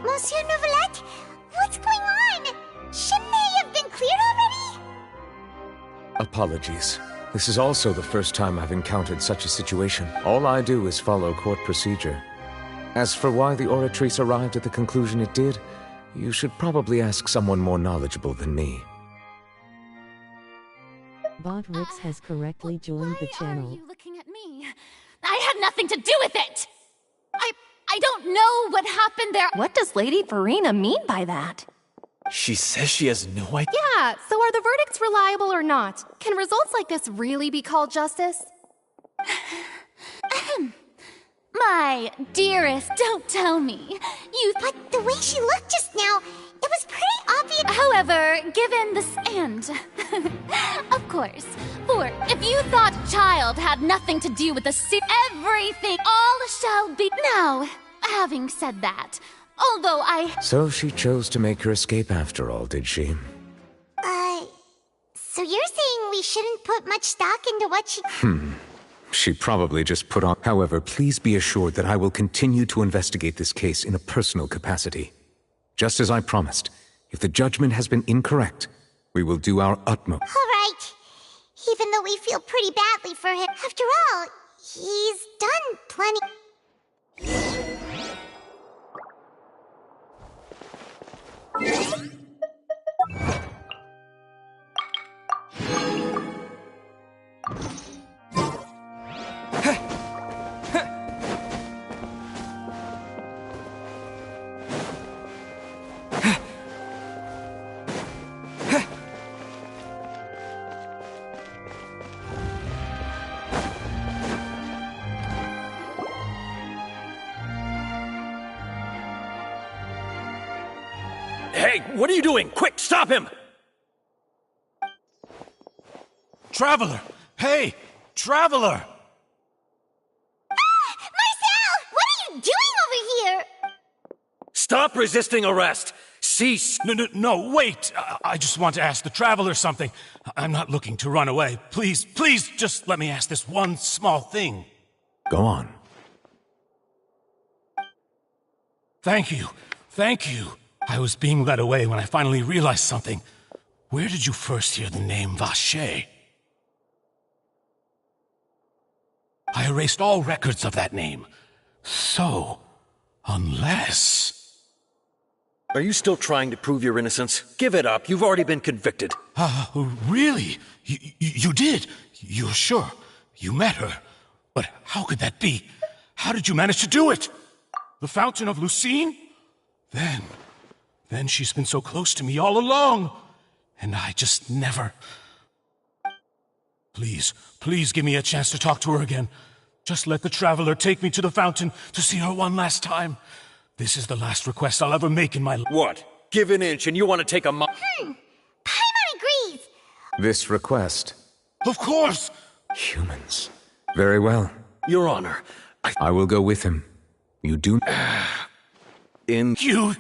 Monsieur Neuvillette, what's going on? Shouldn't they have been cleared already? Apologies. This is also the first time I've encountered such a situation. All I do is follow court procedure. As for why the Oratrice arrived at the conclusion it did, you should probably ask someone more knowledgeable than me. Bot Rix has correctly joined the channel. Why are you looking at me? I had nothing to do with it! I don't know what happened there. What does Lady Farina mean by that? She says she has no idea. Yeah, so are the verdicts reliable or not? Can results like this really be called justice? My dearest, don't tell me. But the way she looked just now, it was pretty obvious. However, given this and... of course. For if you thought child had nothing to do with the everything all shall be... Now, having said that, although I... So she chose to make her escape after all, did she? So you're saying we shouldn't put much stock into what she... She probably just put on... However, please be assured that I will continue to investigate this case in a personal capacity. Just as I promised, if the judgment has been incorrect, we will do our utmost. All right. Even though we feel pretty badly for him. After all, he's done plenty... Hey, what are you doing? Quick, stop him! Traveler! Hey! Traveler! Marcel! What are you doing over here? Stop resisting arrest! Cease! No, wait! I just want to ask the Traveler something. I'm not looking to run away. Please, just let me ask this one small thing. Go on. Thank you. I was being led away when I finally realized something. Where did you first hear the name Vacher? I erased all records of that name. So, unless... Are you still trying to prove your innocence? Give it up. You've already been convicted. Really? You did? You're sure? You met her? But how could that be? How did you manage to do it? The Fountain of Lucine? Then she's been so close to me all along. And I just never... Please give me a chance to talk to her again. Just let the Traveler take me to the fountain to see her one last time. This is the last request I'll ever make in my life. What? Give an inch and you want to take a Paimon agrees. This request... Of course! Humans. Very well. Your Honor, I will go with him. You do... You...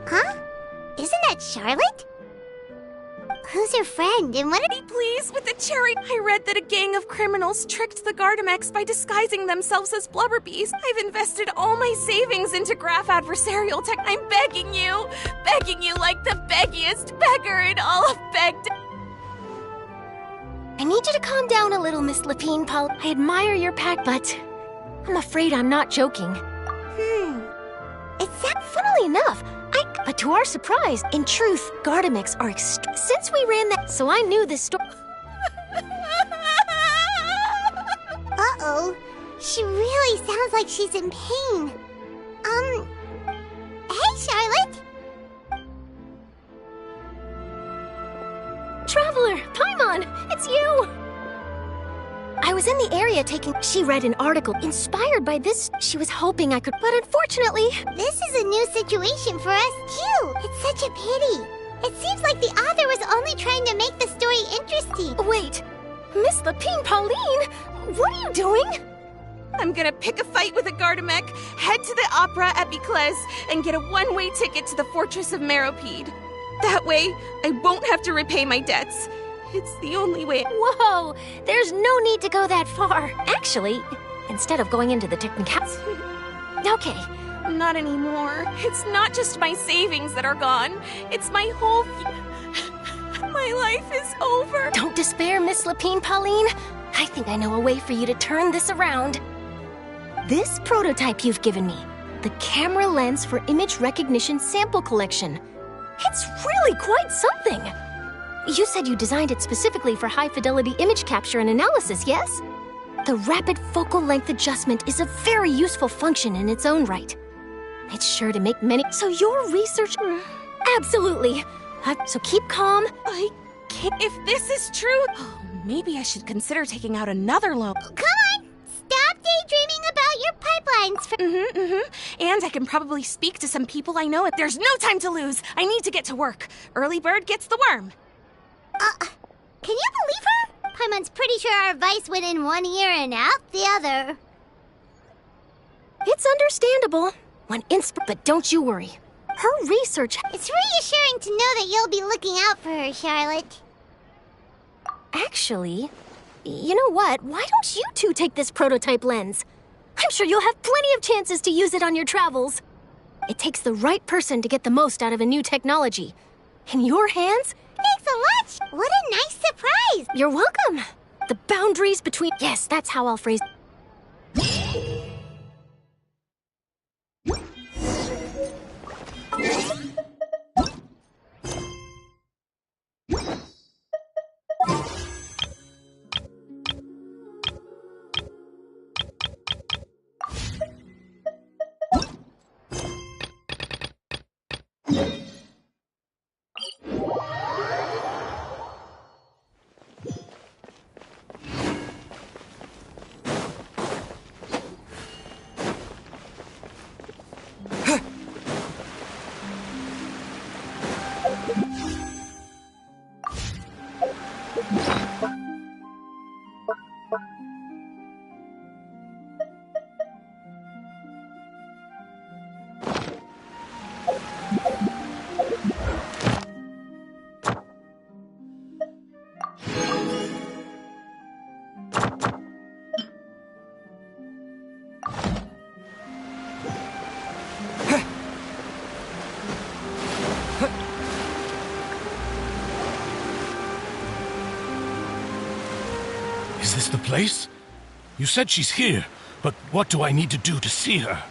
Huh? Isn't that Charlotte? Who's her friend and what are... Please, with the cherry. I read that a gang of criminals tricked the Gardamex by disguising themselves as blubberbees. I've invested all my savings into graph adversarial tech. I'm begging you like the beggiest beggar in all of Begd. I need you to calm down a little, Miss Lapine Paul. I admire your pack, but I'm afraid I'm not joking. It's that, funnily enough, but to our surprise, in truth, Gardamex are since we ran that, so I knew this story. Uh-oh. She really sounds like she's in pain. Hey, Charlotte! Traveler, Paimon, it's you! I was in the area she read an article inspired by this. She was hoping I could, but unfortunately... This is a new situation for us, too. It's such a pity. It seems like the author was only trying to make the story interesting. Wait, Miss Lapine Pauline, what are you doing? I'm gonna pick a fight with a Gardamek, head to the opera at Biclès, and get a one-way ticket to the Fortress of Meropide. That way, I won't have to repay my debts. It's the only way. Whoa! There's no need to go that far. Actually, instead of going into the technicalities... Okay. Not anymore. It's not just my savings that are gone. It's my whole... My life is over. Don't despair, Miss Lapine Pauline. I think I know a way for you to turn this around. This prototype you've given me, the camera lens for image recognition sample collection. It's really quite something. You said you designed it specifically for high-fidelity image capture and analysis, yes? The rapid focal length adjustment is a very useful function in its own right. It's sure to make many... So your research... Absolutely. So keep calm. I can't... If this is true... maybe I should consider taking out another loan. Come on! Stop daydreaming about your pipelines for... And I can probably speak to some people I know. If there's no time to lose, I need to get to work. Early bird gets the worm. Can you believe her? Paimon's pretty sure our advice went in one ear and out the other. It's understandable. But don't you worry. Her research... It's reassuring to know that you'll be looking out for her, Charlotte. Actually, you know what? Why don't you two take this prototype lens? I'm sure you'll have plenty of chances to use it on your travels. It takes the right person to get the most out of a new technology. In your hands... Thanks a lot! What a nice surprise! You're welcome! The boundaries between... Yes, that's how I'll phrase... Is this the place? You said she's here, but what do I need to do to see her?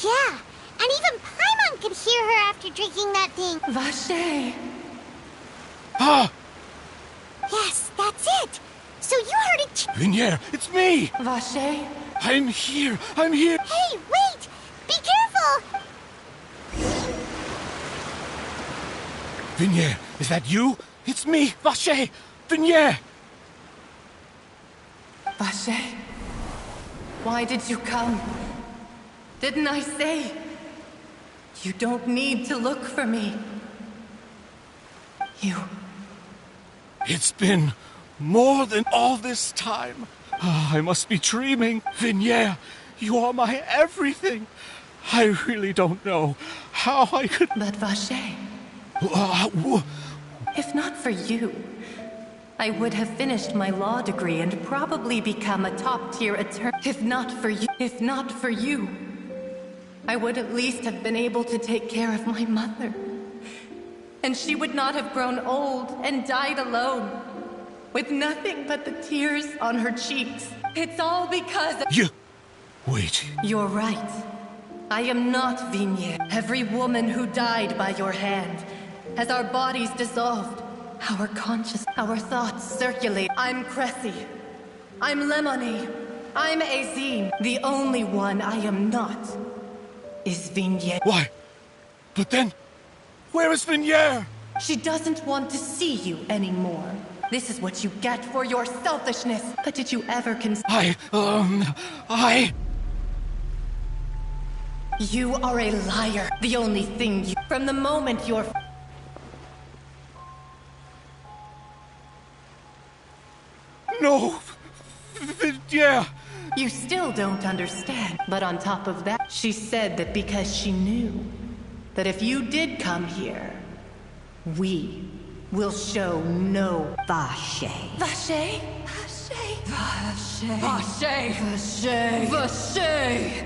Yeah, and even Paimon could hear her after drinking that thing. Vache. Ah! Yes, that's it. Vignier, it's me! Vache? I'm here! I'm here! Hey, wait! Be careful! Vignier, is that you? It's me, Vache! Vignier! Vache? Why did you come? Didn't I say? You don't need to look for me. You... It's been more than all this time. I must be dreaming. Vignier, you are my everything. I really don't know how I could... But Vache, if not for you, I would have finished my law degree and probably become a top-tier attorney. If not for you, I would at least have been able to take care of my mother. And she would not have grown old and died alone, with nothing but the tears on her cheeks. It's all because of... You... Wait. You're right. I am not Vignier. Every woman who died by your hand, as our bodies dissolved, our conscious, our thoughts circulate. I'm Cressy. I'm Lemonie. I'm Azine. The only one I am not is Vignier. Why? But then... Where is Vignier? She doesn't want to see you anymore. This is what you get for your selfishness. But did you ever consider... You are a liar. The only thing you... From the moment you're... No! Vignier! You still don't understand. But on top of that, she said that because she knew that if you did come here, we will show no... Vache. Vache? Vache? Vache? Vache? Vache? Vache?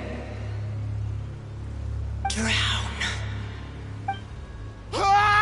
Drown. Ah!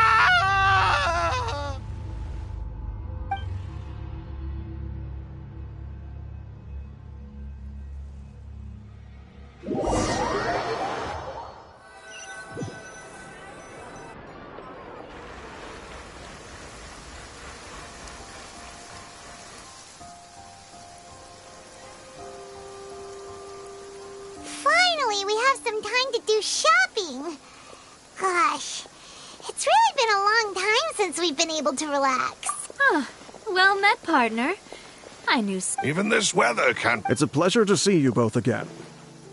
Finally, we have some time to do shopping. Gosh, it's really been a long time since we've been able to relax. Oh, well met, partner. I knew Even this weather can't... It's a pleasure to see you both again.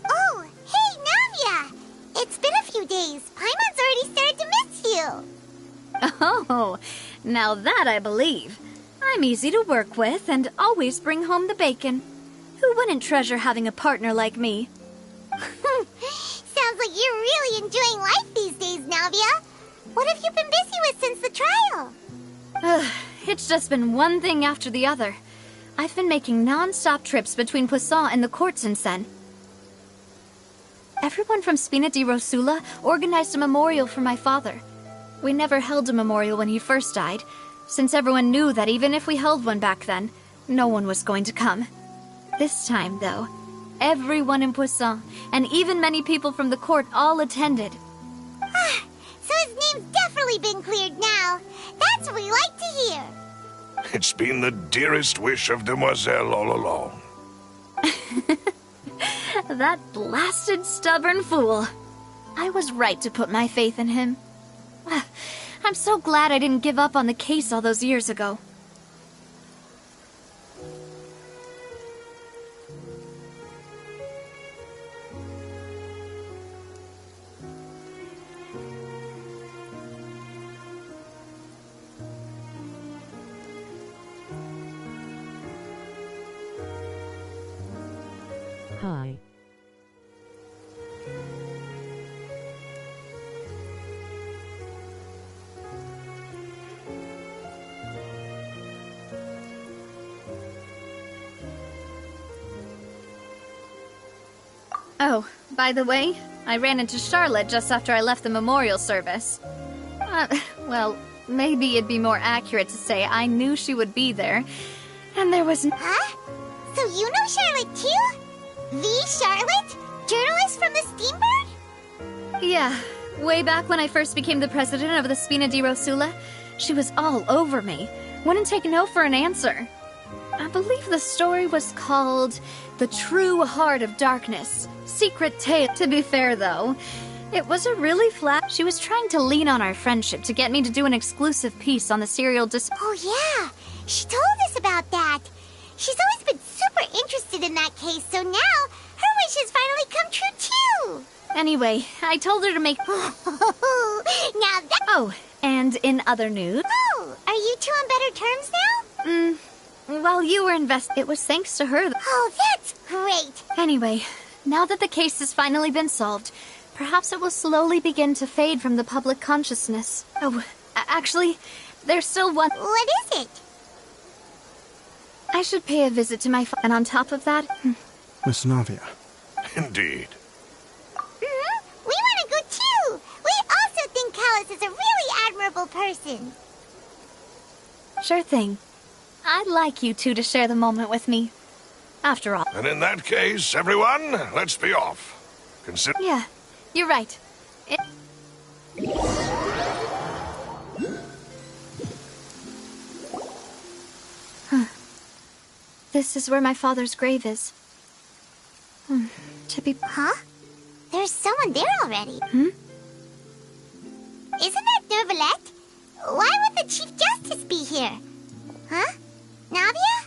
Oh, hey, Navia! It's been a few days. Paimon's already started to miss you. Oh, now that I believe. I'm easy to work with and always bring home the bacon. Who wouldn't treasure having a partner like me? Sounds like you're really enjoying life these days, Navia. What have you been busy with since the trial? It's just been one thing after the other. I've been making non-stop trips between Poisson and the court since then. Everyone from Spina di Rosula organized a memorial for my father. We never held a memorial when he first died, since everyone knew that even if we held one back then, no one was going to come. This time, though, everyone in Poisson, and even many people from the court, all attended. So his name's definitely been cleared now. That's what we like to hear. It's been the dearest wish of Demoiselle all along. That blasted stubborn fool. I was right to put my faith in him. I'm so glad I didn't give up on the case all those years ago. Hi. Oh, by the way, I ran into Charlotte just after I left the memorial service. Well, maybe it'd be more accurate to say I knew she would be there, and there was... Huh? So you know Charlotte too? The Charlotte? Journalist from the Steambird? Yeah, way back when I first became the president of the Spina di Rosula, she was all over me. Wouldn't take no for an answer. I believe the story was called The True Heart of Darkness. Secret Tale. To be fair, though, it was a really flat. She was trying to lean on our friendship to get me to do an exclusive piece on the serial Oh, yeah. She told us about that. She's always been super interested in that case, so now her wish has finally come true, too. Anyway, I told her to make... Now that... Oh, and in other news... Oh, are you two on better terms now? While you were it was thanks to her. Oh, that's great. Anyway, now that the case has finally been solved, perhaps it will slowly begin to fade from the public consciousness. Oh, actually, there's still one... What is it? I should pay a visit to my and on top of that... Miss Navia. Indeed. We want to go too. We also think Callus is a really admirable person. Sure thing. I'd like you two to share the moment with me. After all. And in that case, everyone, let's be off. Consider... Yeah, you're right. This is where my father's grave is. To be... Huh? There's someone there already. Isn't that Nervalette? Why would the Chief Justice be here? Huh? Navia?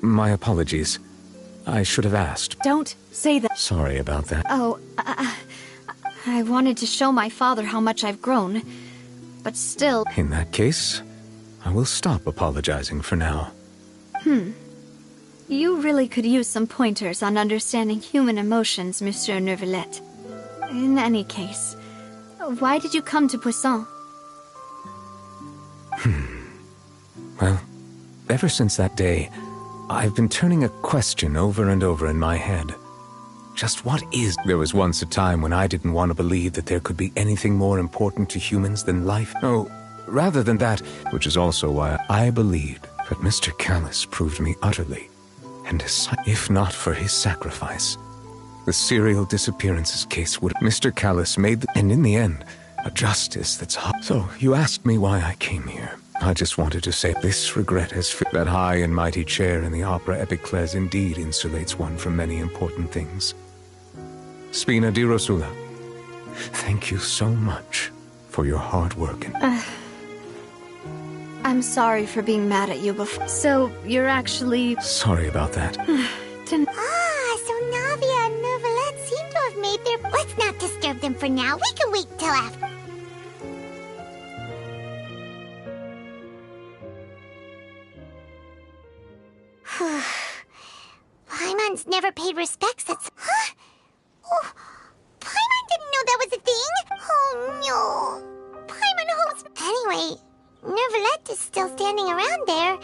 My apologies. I should have asked. Don't say that. Sorry about that. Oh, I wanted to show my father how much I've grown. But still... In that case, I will stop apologizing for now. You really could use some pointers on understanding human emotions, Monsieur Nervalette. In any case, why did you come to Poisson? Well, ever since that day, I've been turning a question over and over in my head. Just what is... There was once a time when I didn't want to believe that there could be anything more important to humans than life. No, rather than that, which is also why I believed that Mr. Callus proved me utterly, and if not for his sacrifice, the serial disappearances case would... Mr. Callus made and in the end, a justice that's hot. So, you asked me why I came here. I just wanted to say this regret has fit that high and mighty chair in the Opera Epiclese indeed insulates one from many important things. Spina di Rosula, thank you so much for your hard work and... I'm sorry for being mad at you before. So, you're actually... Sorry about that. So Navia and Nervalette seem to have made their... Let's not disturb them for now. We can wait till after. Paimon's never paid respects at... Huh? Oh, Paimon didn't know that was a thing? Oh, no. Paimon hopes... Anyway, Nervalette is still standing around there.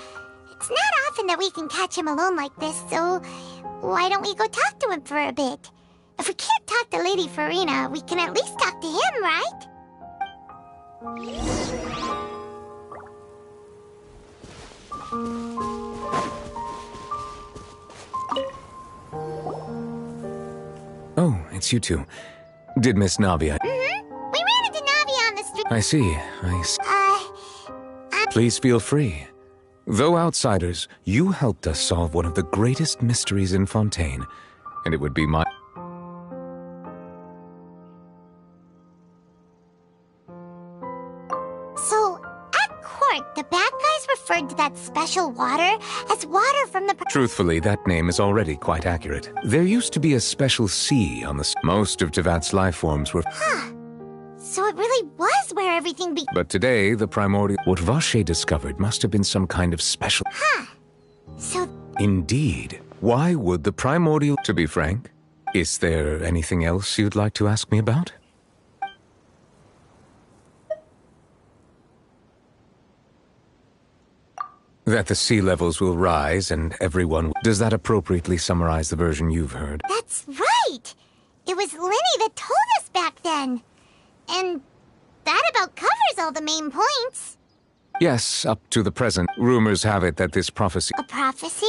It's not often that we can catch him alone like this, so why don't we go talk to him for a bit? If we can't talk to Lady Farina, we can at least talk to him, right? Oh, it's you two. Did Miss Navia... We ran into Navia on the street. I see. Please feel free. Though outsiders, you helped us solve one of the greatest mysteries in Fontaine, and it would be my... So, at court, the bad guys referred to that special water as water from the... Truthfully, that name is already quite accurate. There used to be a special sea on the... Most of Tevat's life forms were... Huh. So it really was where everything began. But today, the primordial... What Vache discovered must have been some kind of special... Huh. So... Indeed. Why would the primordial... To be frank, is there anything else you'd like to ask me about? That the sea levels will rise and everyone... Does that appropriately summarize the version you've heard? That's right! It was Lenny that told us back then. And that about covers all the main points. Yes, up to the present. Rumors have it that this prophecy... A prophecy?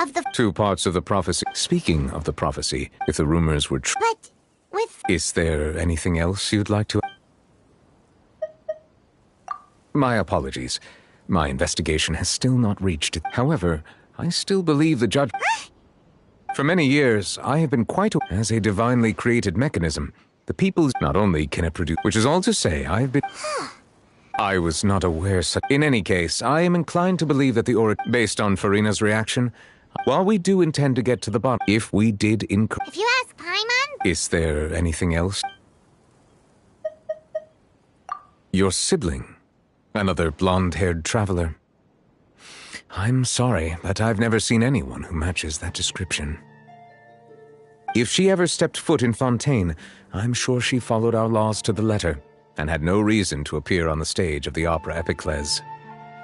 Of the... Two parts of the prophecy. Speaking of the prophecy, if the rumors were true... But with... Is there anything else you'd like to... My apologies. My investigation has still not reached it. However, I still believe the judge... For many years, I have been quite as a divinely created mechanism. The people's... Not only can it produce... Which is all to say, I have been... I was not aware such... In any case, I am inclined to believe that the oracle... Based on Farina's reaction, while we do intend to get to the bottom... If we did If you ask Paimon... Is there anything else? Your sibling. Another blonde-haired traveler. I'm sorry, but I've never seen anyone who matches that description. If she ever stepped foot in Fontaine, I'm sure she followed our laws to the letter, and had no reason to appear on the stage of the opera Epiclese.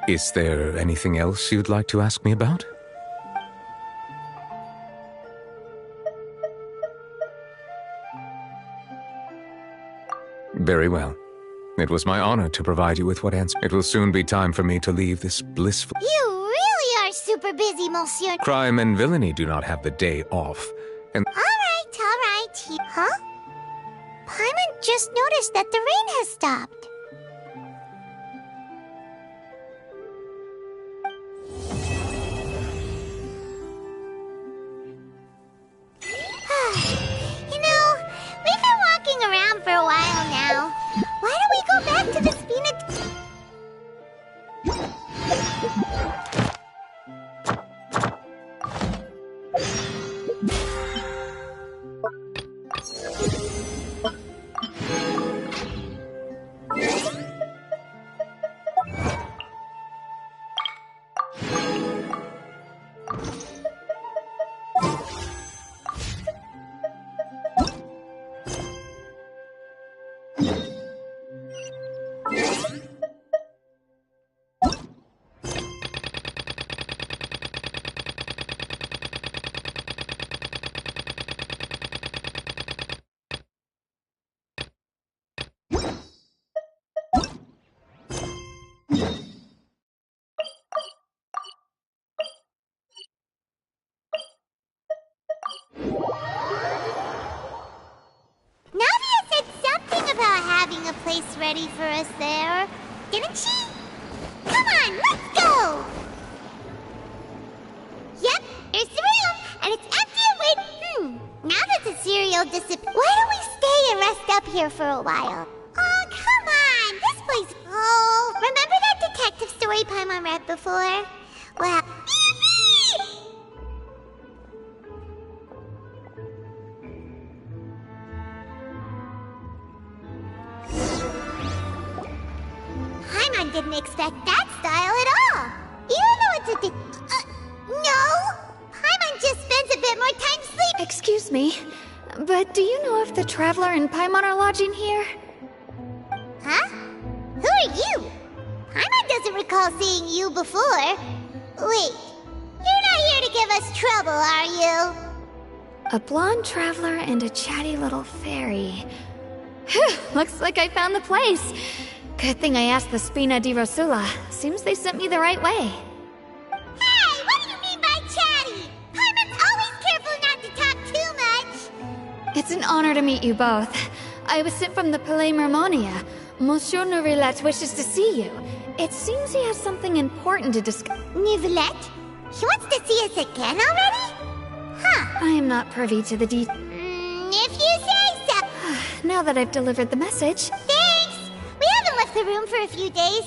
Is there anything else you'd like to ask me about? Very well. It was my honor to provide you with what answer. It will soon be time for me to leave this blissful... You really are super busy, Monsieur. Crime and villainy do not have the day off, and... All right. Huh? Paimon just noticed that the rain has stopped. You know, we've been walking around for a while now. Why don't we go back to the Spina... Ready for us there, didn't she? Come on, let's go! Yep, there's the room, and it's empty and wait. Now that the cereal disappeared, why don't we stay and rest up here for a while? Oh, come on, this place... Oh, remember that detective story Paimon read before? Well... Didn't expect that style at all. Even though it's no! Paimon just spends a bit more time sleeping. Excuse me, but do you know if the Traveler and Paimon are lodging here? Huh? Who are you? Paimon doesn't recall seeing you before. Wait, you're not here to give us trouble, are you? A blonde traveler and a chatty little fairy. Whew, looks like I found the place. Good thing I asked the Spina di Rosula. Seems they sent me the right way. Hey, what do you mean by chatty? Paimon's always careful not to talk too much. It's an honor to meet you both. I was sent from the Palais Mermonia. Monsieur Neuvillette wishes to see you. It seems he has something important to discuss. Neuvillette? He wants to see us again already? Huh. I am not privy to the details. If you say so. Now that I've delivered the message... We haven't left the room for a few days.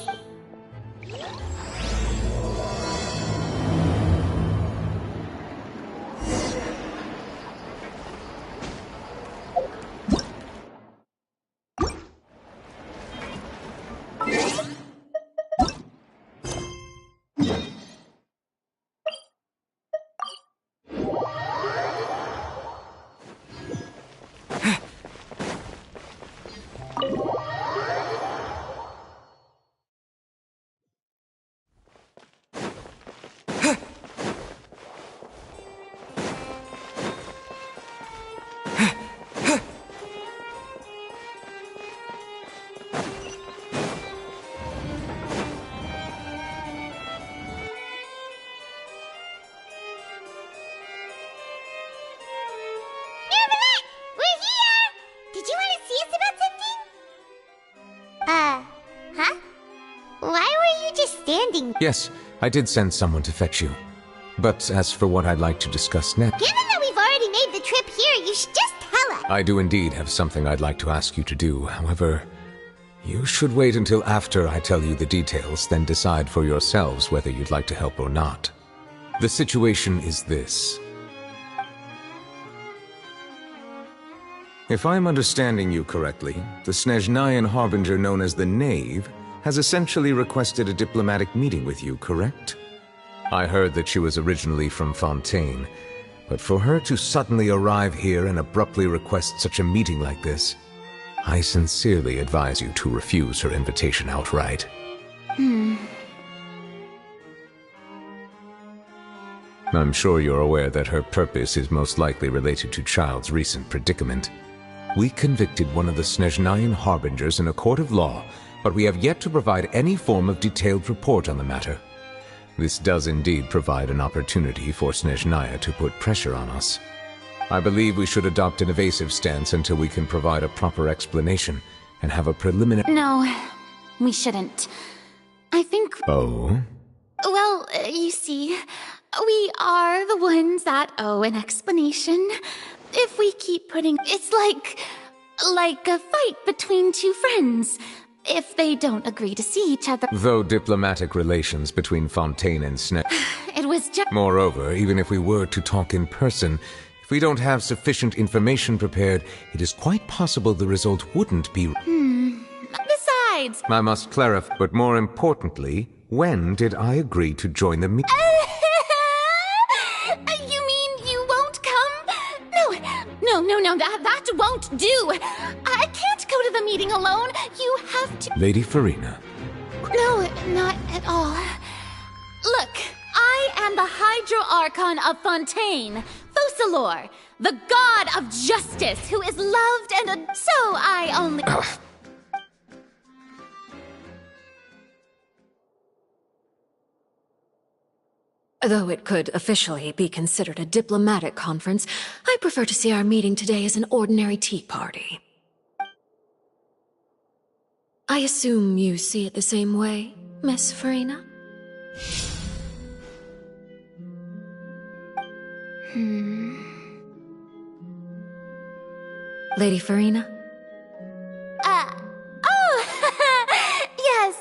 Huh? What? misunderstanding. Yes, I did send someone to fetch you. But as for what I'd like to discuss next... Given that we've already made the trip here, you should just tell us. I do indeed have something I'd like to ask you to do. However, you should wait until after I tell you the details, then decide for yourselves whether you'd like to help or not. The situation is this. If I'm understanding you correctly, the Snezhnayan Harbinger known as the Knave has essentially requested a diplomatic meeting with you, correct? I heard that she was originally from Fontaine, but for her to suddenly arrive here and abruptly request such a meeting like this, I sincerely advise you to refuse her invitation outright. I'm sure you're aware that her purpose is most likely related to Child's recent predicament. We convicted one of the Snezhnayan Harbingers in a court of law, but we have yet to provide any form of detailed report on the matter. This does indeed provide an opportunity for Snezhnaya to put pressure on us. I believe we should adopt an evasive stance until we can provide a proper explanation and have a preliminary... No, we shouldn't. I think... Oh? Well, you see, we are the ones that owe an explanation. If we keep putting... It's like a fight between two friends. If they don't agree to see each other... Though diplomatic relations between Fontaine and Snez... It was just... Moreover, even if we were to talk in person, if we don't have sufficient information prepared, it is quite possible the result wouldn't be... Besides... I must clarify, but more importantly, when did I agree to join the meeting? You mean you won't come? No, that won't do. I can't go to the meeting alone. You have to... Lady Farina. No, not at all. Look, I am the Hydro Archon of Fontaine, Focalor, the god of justice who is loved and... So I only... Though it could officially be considered a diplomatic conference, I prefer to see our meeting today as an ordinary tea party. I assume you see it the same way, Miss Farina? Lady Farina?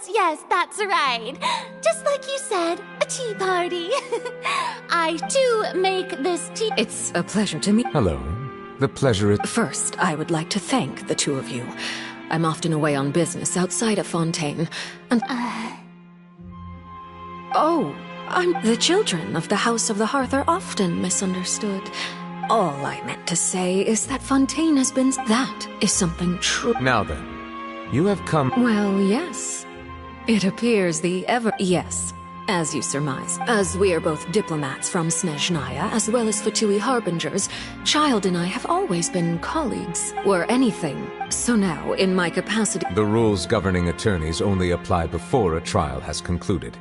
Yes, that's right. Just like you said, a tea party. I, too, make this tea... It's a pleasure to meet... Hello. The pleasure is... First, I would like to thank the two of you. I'm often away on business outside of Fontaine, and... Oh, the children of the House of the Hearth are often misunderstood. All I meant to say is that Fontaine has been... That is something true. Now then, you have come... Well, yes. It appears Yes, as you surmise. As we are both diplomats from Snezhnaya, as well as Fatui Harbingers, Child and I have always been colleagues, were anything. So now, in my capacity... The rules governing attorneys only apply before a trial has concluded.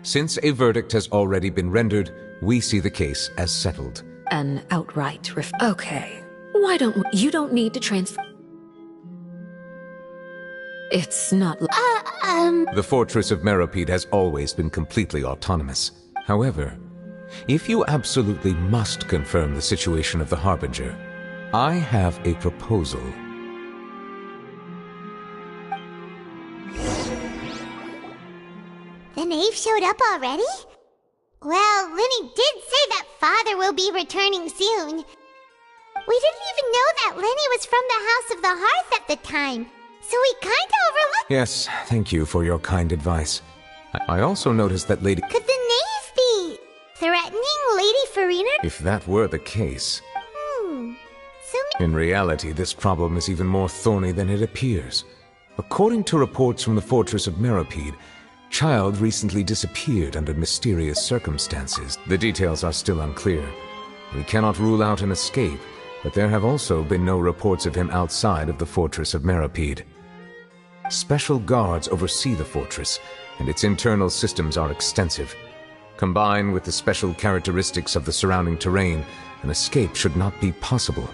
Since a verdict has already been rendered, we see the case as settled. An outright Okay. Why don't you don't need to transfer... It's not... The fortress of Meropide has always been completely autonomous. However, if you absolutely must confirm the situation of the Harbinger, I have a proposal. The knave showed up already? Well, Lenny did say that Father will be returning soon. We didn't even know that Lenny was from the House of the Hearth at the time. So we kinda overlooked... Yes, thank you for your kind advice. I also noticed that Lady... Could the knave be threatening Lady Farina? If that were the case... In reality, this problem is even more thorny than it appears. According to reports from the fortress of Meropide, Child recently disappeared under mysterious circumstances. The details are still unclear. We cannot rule out an escape, but there have also been no reports of him outside of the fortress of Meropide. Special guards oversee the fortress, and its internal systems are extensive. Combined with the special characteristics of the surrounding terrain, an escape should not be possible.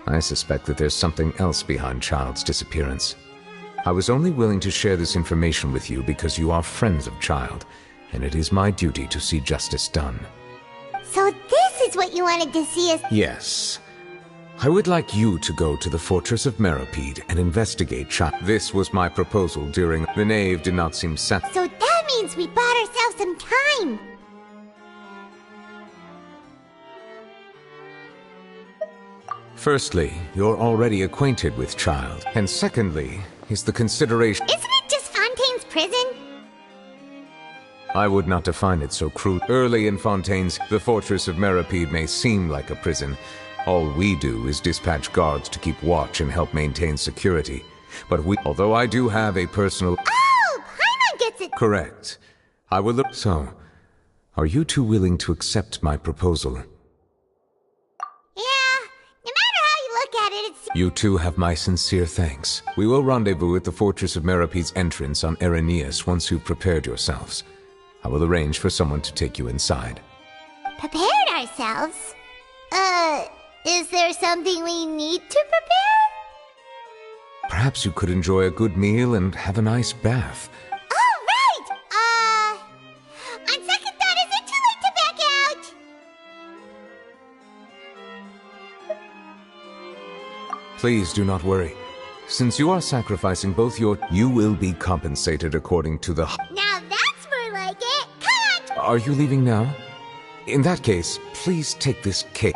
I suspect that there's something else behind Child's disappearance. I was only willing to share this information with you because you are friends of Child, and it is my duty to see justice done. So this is what you wanted to see us— Yes. I would like you to go to the Fortress of Meropide and investigate Child. This was my proposal during— The knave did not seem So that means we bought ourselves some time! Firstly, you're already acquainted with Child, and secondly, is the consideration— Isn't it just Fontaine's prison? I would not define it so crude. Early in Fontaine's, the Fortress of Meropide may seem like a prison. All we do is dispatch guards to keep watch and help maintain security. But although I do have a personal— Oh! Paimon gets it! Correct. I will look— So, are you two willing to accept my proposal? You two have my sincere thanks. We will rendezvous at the Fortress of Meropide's entrance on Erinius once you've prepared yourselves. I will arrange for someone to take you inside. Prepared ourselves? Is there something we need to prepare? Perhaps you could enjoy a good meal and have a nice bath. Oh, right! On second thought, is it too late to back out? Please do not worry. Since you are sacrificing both you will be compensated according to the— Now that's more like it! Come on! Are you leaving now? In that case, please take this cake.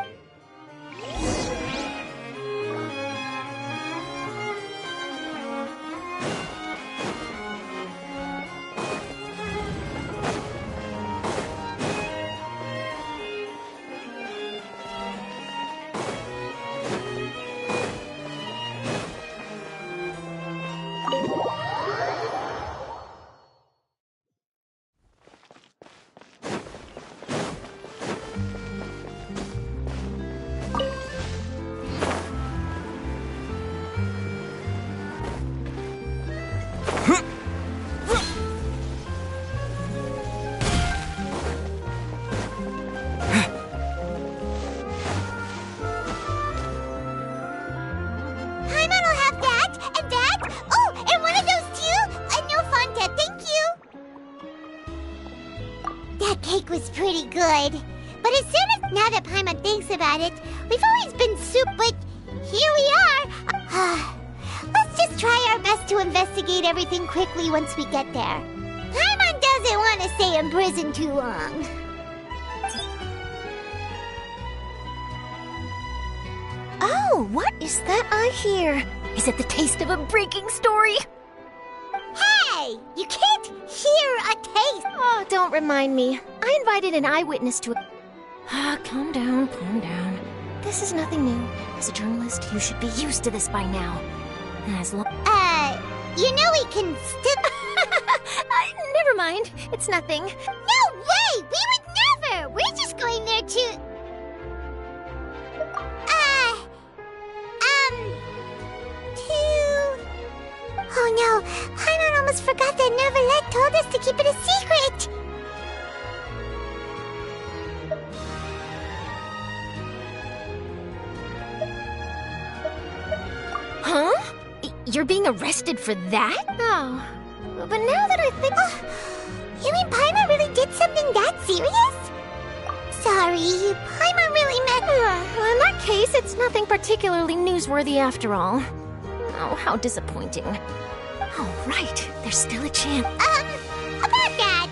cake was pretty good. But as soon as, now that Paimon thinks about it, we've always been but here we are. Let's just try our best to investigate everything quickly once we get there. Paimon doesn't want to stay in prison too long. Oh, what is that I hear? Is it the taste of a breaking story? Hey! You can't hear a taste! Oh, don't remind me. I invited an eyewitness to it. Calm down, calm down. This is nothing new. As a journalist, you should be used to this by now. As long— you know we can still— never mind. It's nothing. No way! We would never! We're just going there to— Oh no, Paimon almost forgot that Neverlet told us to keep it a secret! Huh? You're being arrested for that? Oh, but now that I think— you mean Paimon really did something that serious? Sorry, Paimon really meant— well, in that case, it's nothing particularly newsworthy after all. Oh, how disappointing. Oh, right. There's still a chance. About that,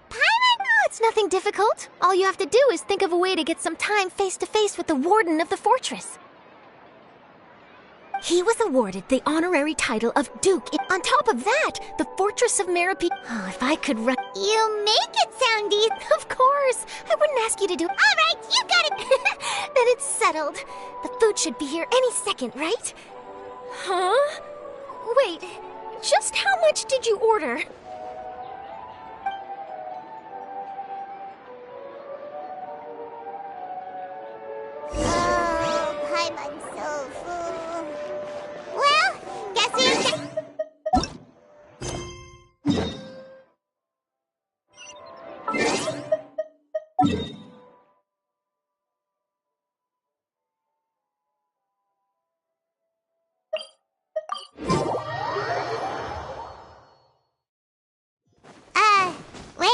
Paimon— Oh, it's nothing difficult. All you have to do is think of a way to get some time face-to-face with the warden of the fortress. He was awarded the honorary title of Duke. On top of that, the Fortress of Meropide— Oh, if I could run— You make it sound easy. Of course. I wouldn't ask you to do— All right, you got it. Then it's settled. The food should be here any second, right? Huh? Wait, just how much did you order? Oh, Paimon's so full. Well, guess who's—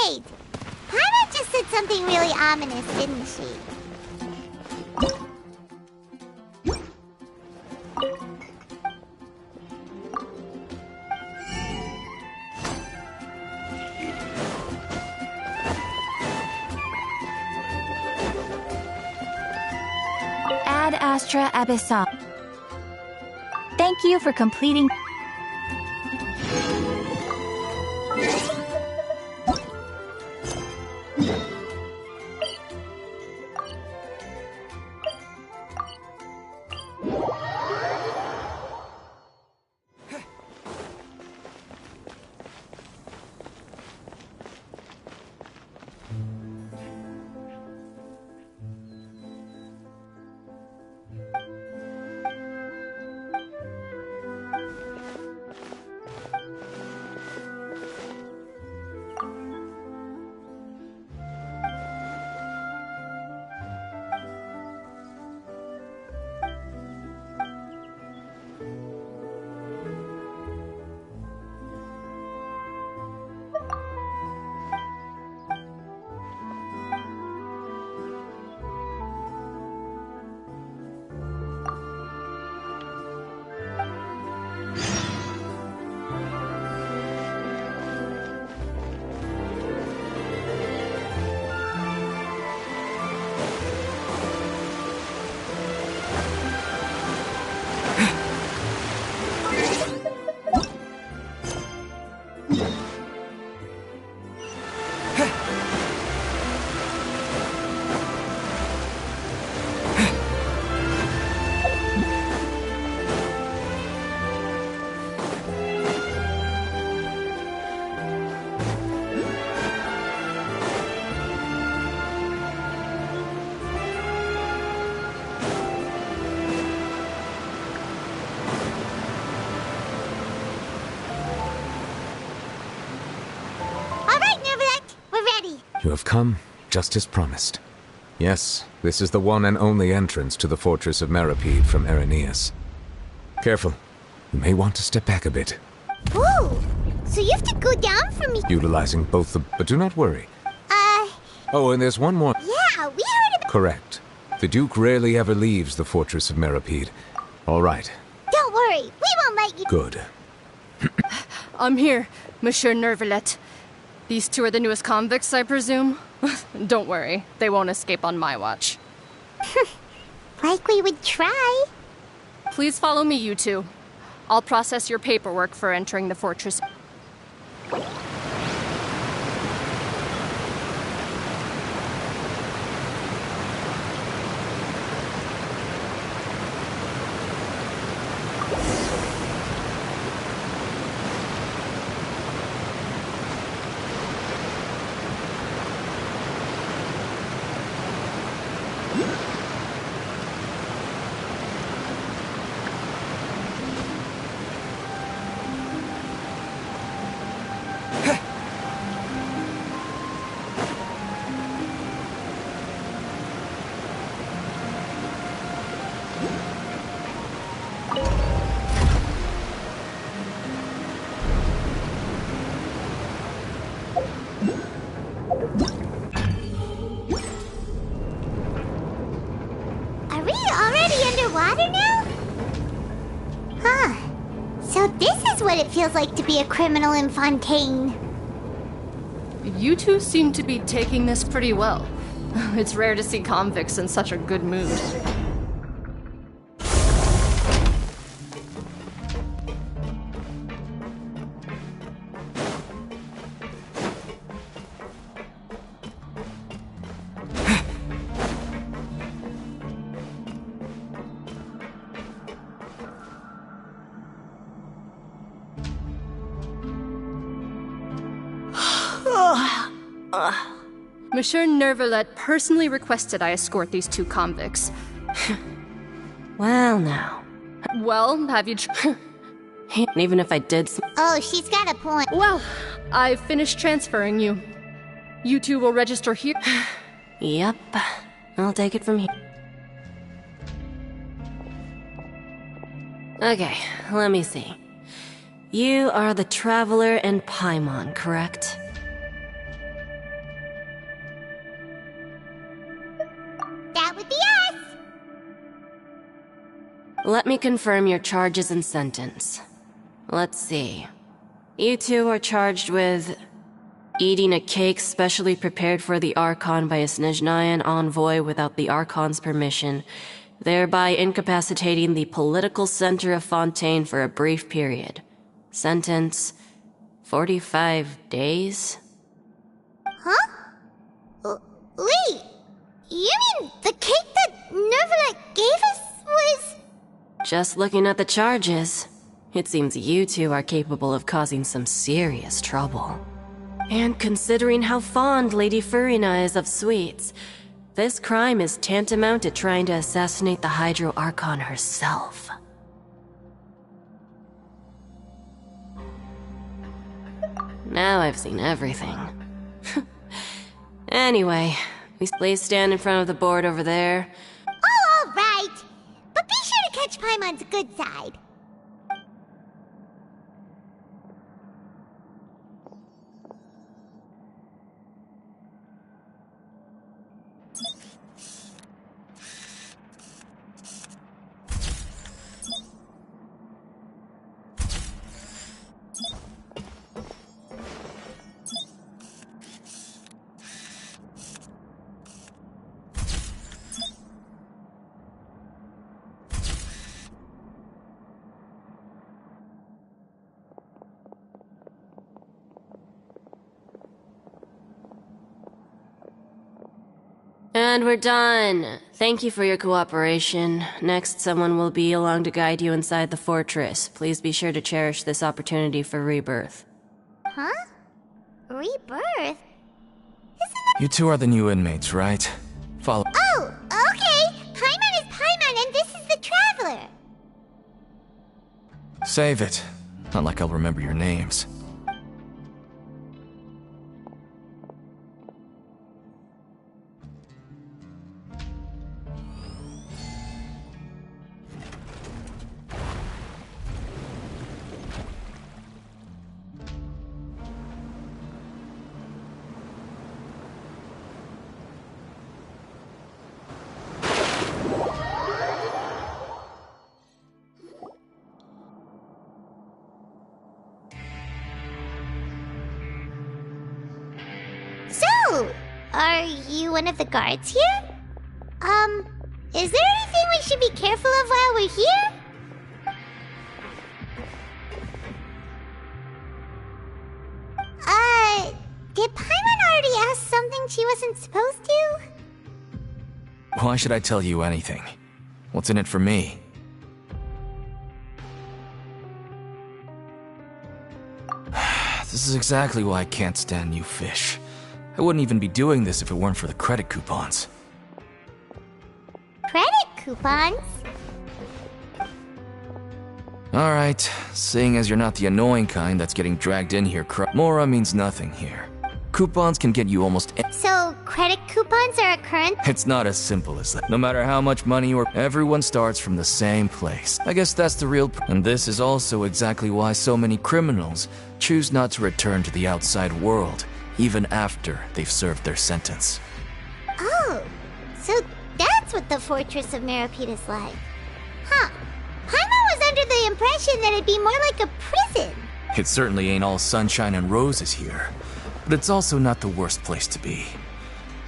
Wait! Paimon just said something really ominous, didn't she? Ad Astra Abyssal. Thank you for completing. You have come, just as promised. Yes, this is the one and only entrance to the fortress of Meripede from Irenaeus. Careful. You may want to step back a bit. Ooh! So you have to go down for me. Utilizing both the... But do not worry. Oh, and there's one more... Yeah, we heard about... Correct. The Duke rarely ever leaves the fortress of Meripede. All right. Don't worry, we won't let you... Good. I'm here, Monsieur Nervalet. These two are the newest convicts, I presume? Don't worry, they won't escape on my watch. Like we would try. Please follow me, you two. I'll process your paperwork for entering the fortress. Are we already underwater now? Huh. So this is what it feels like to be a criminal in Fontaine. You two seem to be taking this pretty well. It's rare to see convicts in such a good mood. Monsieur Nervalet personally requested I escort these two convicts. Well, now. Well, have you Even if I did Oh, she's got a point. Well, I've finished transferring you. You two will register here. Yep. I'll take it from here. Okay, let me see. You are the Traveler and Paimon, correct? Let me confirm your charges and sentence. Let's see. You two are charged with eating a cake specially prepared for the Archon by a Snezhnayan envoy without the Archon's permission, thereby incapacitating the political center of Fontaine for a brief period. Sentence: 45 days? Huh? Wait, you mean the cake that Nervalet gave us was... Just looking at the charges, it seems you two are capable of causing some serious trouble. And considering how fond Lady Furina is of sweets, this crime is tantamount to trying to assassinate the Hydro Archon herself. Now I've seen everything. Anyway, please stand in front of the board over there. Oh, all right. But be sure to catch Paimon's good side. And we're done. Thank you for your cooperation. Next, someone will be along to guide you inside the fortress. Please be sure to cherish this opportunity for rebirth. Huh? Rebirth? You two are the new inmates, right? Follow. Oh, okay. Paimon is Paimon and this is the Traveler. Save it. Not like I'll remember your names. So, are you one of the guards here? Is there anything we should be careful of while we're here? Did Paimon already ask something she wasn't supposed to? Why should I tell you anything? What's in it for me? This is exactly why I can't stand you fish. I wouldn't even be doing this if it weren't for the credit coupons. Credit coupons? Alright, seeing as you're not the annoying kind that's getting dragged in here, Mora means nothing here. Coupons can get you almost So, credit coupons are a current? It's not as simple as that. No matter how much money or everyone starts from the same place. I guess that's the real and this is also exactly why so many criminals choose not to return to the outside world, even after they've served their sentence. Oh, so that's what the Fortress of Meropide is like. Huh. Paimon was under the impression that it'd be more like a prison. It certainly ain't all sunshine and roses here, but it's also not the worst place to be.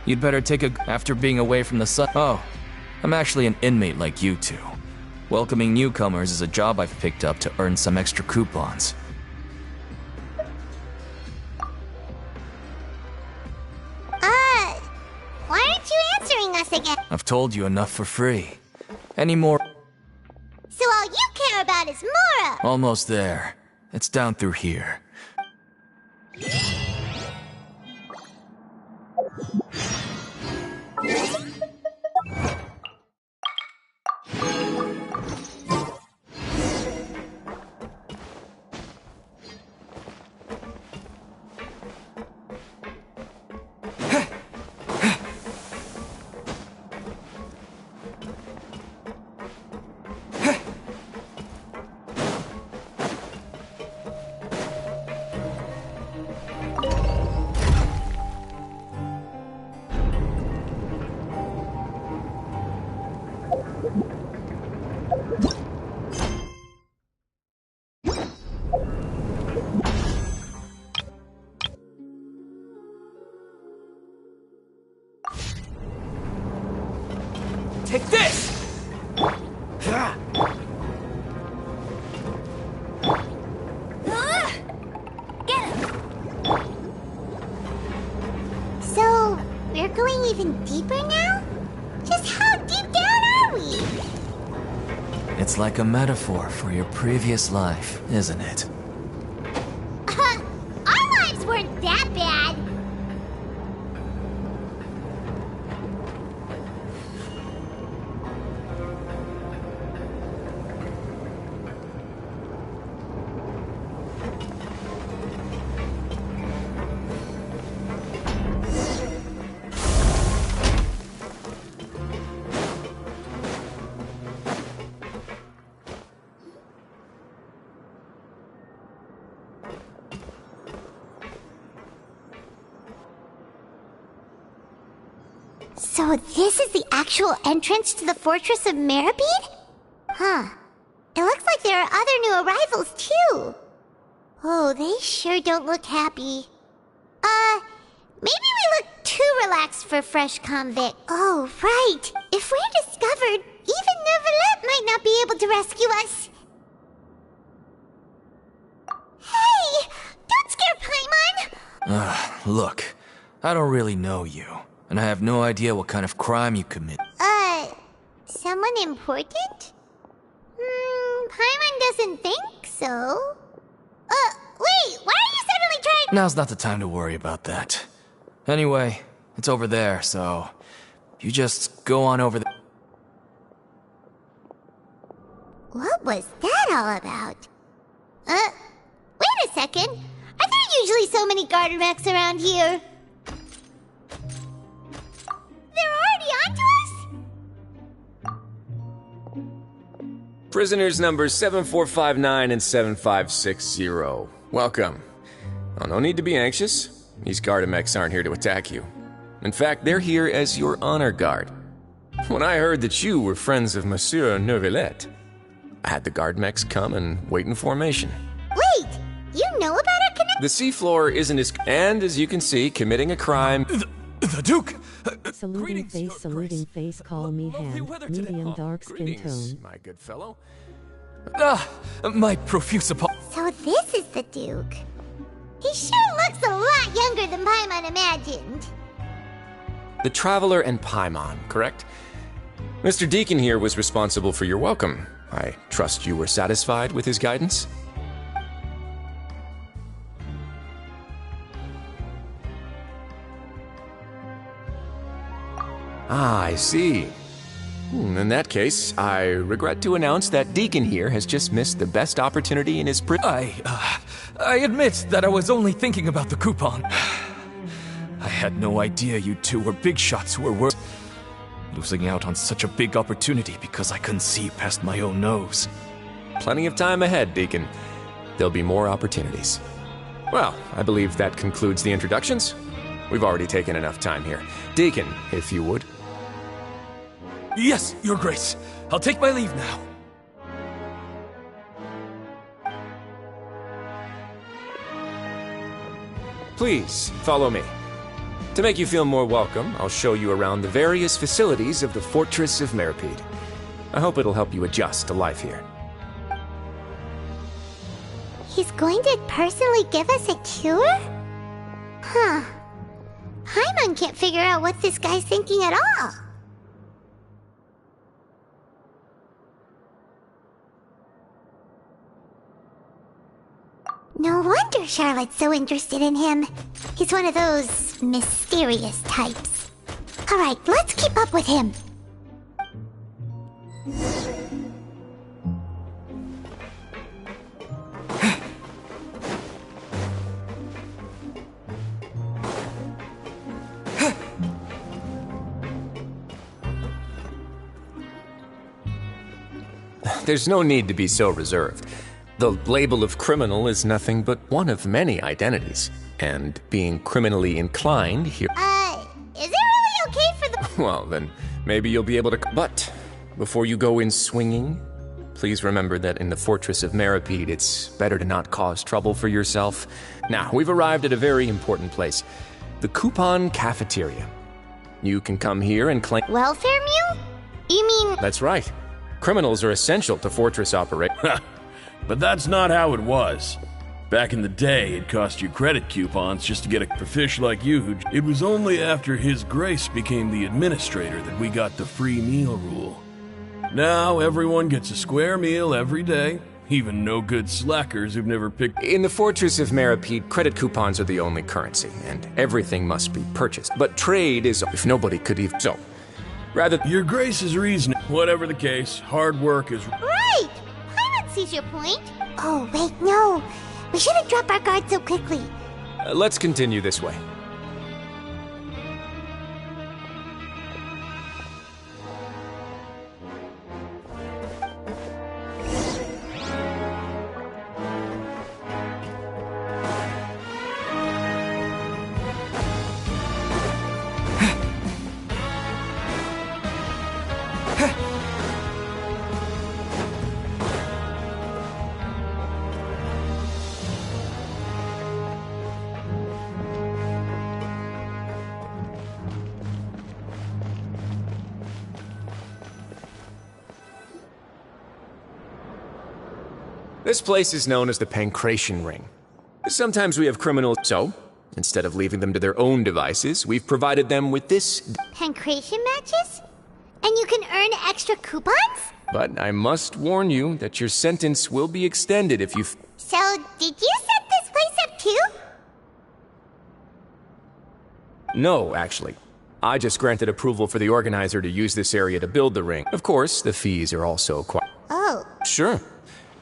You'd better take a after being away from the sun. Oh, I'm actually an inmate like you two. Welcoming newcomers is a job I've picked up to earn some extra coupons. Why aren't you answering us again? I've told you enough for free. Any more? So all you care about is Mora! Almost there. It's down through here. Take this! So, we're going even deeper now? Just how deep down are we? It's like a metaphor for your previous life, isn't it? Our lives weren't that bad. So this is the actual entrance to the Fortress of Meripede? Huh. It looks like there are other new arrivals, too. Oh, they sure don't look happy. Maybe we look too relaxed for fresh convict. Oh, right. If we're discovered, even Neuvillette might not be able to rescue us. Hey! Don't scare Paimon! Look, I don't really know you, and I have no idea what kind of crime you commit. Someone important? Paimon doesn't think so. Wait, why are you suddenly trying— Now's not the time to worry about that. Anyway, it's over there, so you just go on over there. What was that all about? Wait a second. Are there usually so many Gardermechs around here? They're already onto us? Prisoners numbers 7459 and 7560. Welcome. Oh, no need to be anxious. These Gardermechs aren't here to attack you. In fact, they're here as your honor guard. When I heard that you were friends of Monsieur Neuvillette, I had the Gardermechs come and wait in formation. Wait! You know about our connection? The seafloor isn't as— and as you can see, committing a crime— The Duke! Saluting face, call me hand, medium dark skin tone. my good fellow. My profuse apologies. So this is the Duke. He sure looks a lot younger than Paimon imagined. The Traveler and Paimon, correct? Mr. Deacon here was responsible for your welcome. I trust you were satisfied with his guidance? Ah, I see. In that case, I regret to announce that Deacon here has just missed the best opportunity in his I admit that I was only thinking about the coupon. I had no idea you two were big shots who were worth losing out on such a big opportunity because I couldn't see past my own nose. Plenty of time ahead, Deacon. There'll be more opportunities. Well, I believe that concludes the introductions. We've already taken enough time here. Deacon, if you would. Yes, Your Grace. I'll take my leave now. Please, follow me. To make you feel more welcome, I'll show you around the various facilities of the Fortress of Meripede. I hope it'll help you adjust to life here. He's going to personally give us a cure? Huh. Paimon can't figure out what this guy's thinking at all. No wonder Charlotte's so interested in him. He's one of those mysterious types. Alright, let's keep up with him. There's no need to be so reserved. The label of criminal is nothing but one of many identities. And being criminally inclined here— is it really okay for the— Well, then, maybe you'll be able to— But, before you go in swinging, please remember that in the Fortress of Meripede, it's better to not cause trouble for yourself. Now, we've arrived at a very important place. The Coupon Cafeteria. You can come here and claim— Welfare Mule? You mean... That's right. Criminals are essential to Fortress operation. But that's not how it was. Back in the day, it cost you credit coupons just to get a fish like you. It was only after His Grace became the administrator that we got the free meal rule. Now everyone gets a square meal every day, even no-good slackers who've never picked... In the Fortress of Meripede, credit coupons are the only currency, and everything must be purchased. But trade is... if nobody could even... So, rather... Your Grace's reasoning. Whatever the case, hard work is... Right! Paimon sees your point. Oh, wait, no. We shouldn't drop our guard so quickly. Let's continue this way. This place is known as the Pancration Ring. Sometimes we have criminals, so instead of leaving them to their own devices, we've provided them with this... Pancration matches? And you can earn extra coupons? But I must warn you that your sentence will be extended if you... So, did you set this place up too? No, actually. I just granted approval for the organizer to use this area to build the ring. Of course, the fees are also quite... Oh. Sure.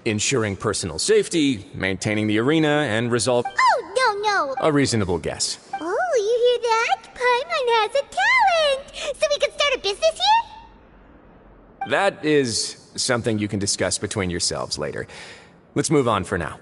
Ensuring personal safety, maintaining the arena, and resolve... Oh, no. A reasonable guess. Oh, you hear that? Paimon has a talent! So we can start a business here? That is something you can discuss between yourselves later. Let's move on for now.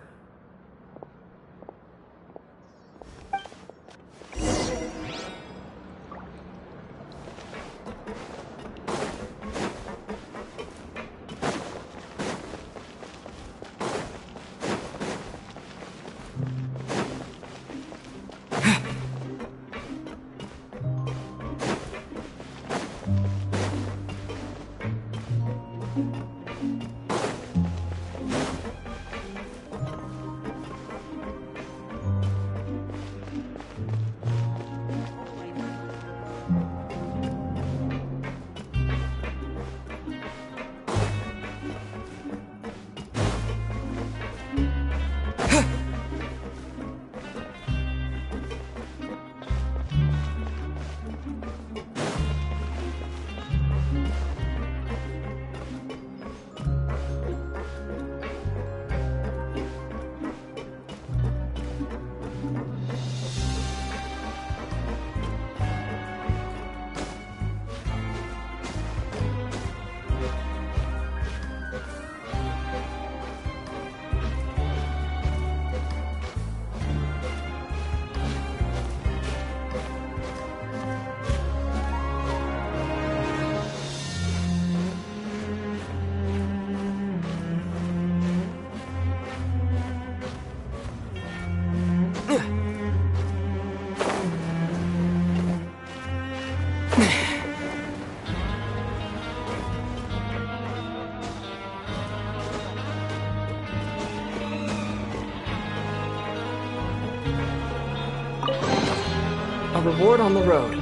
A reward on the road.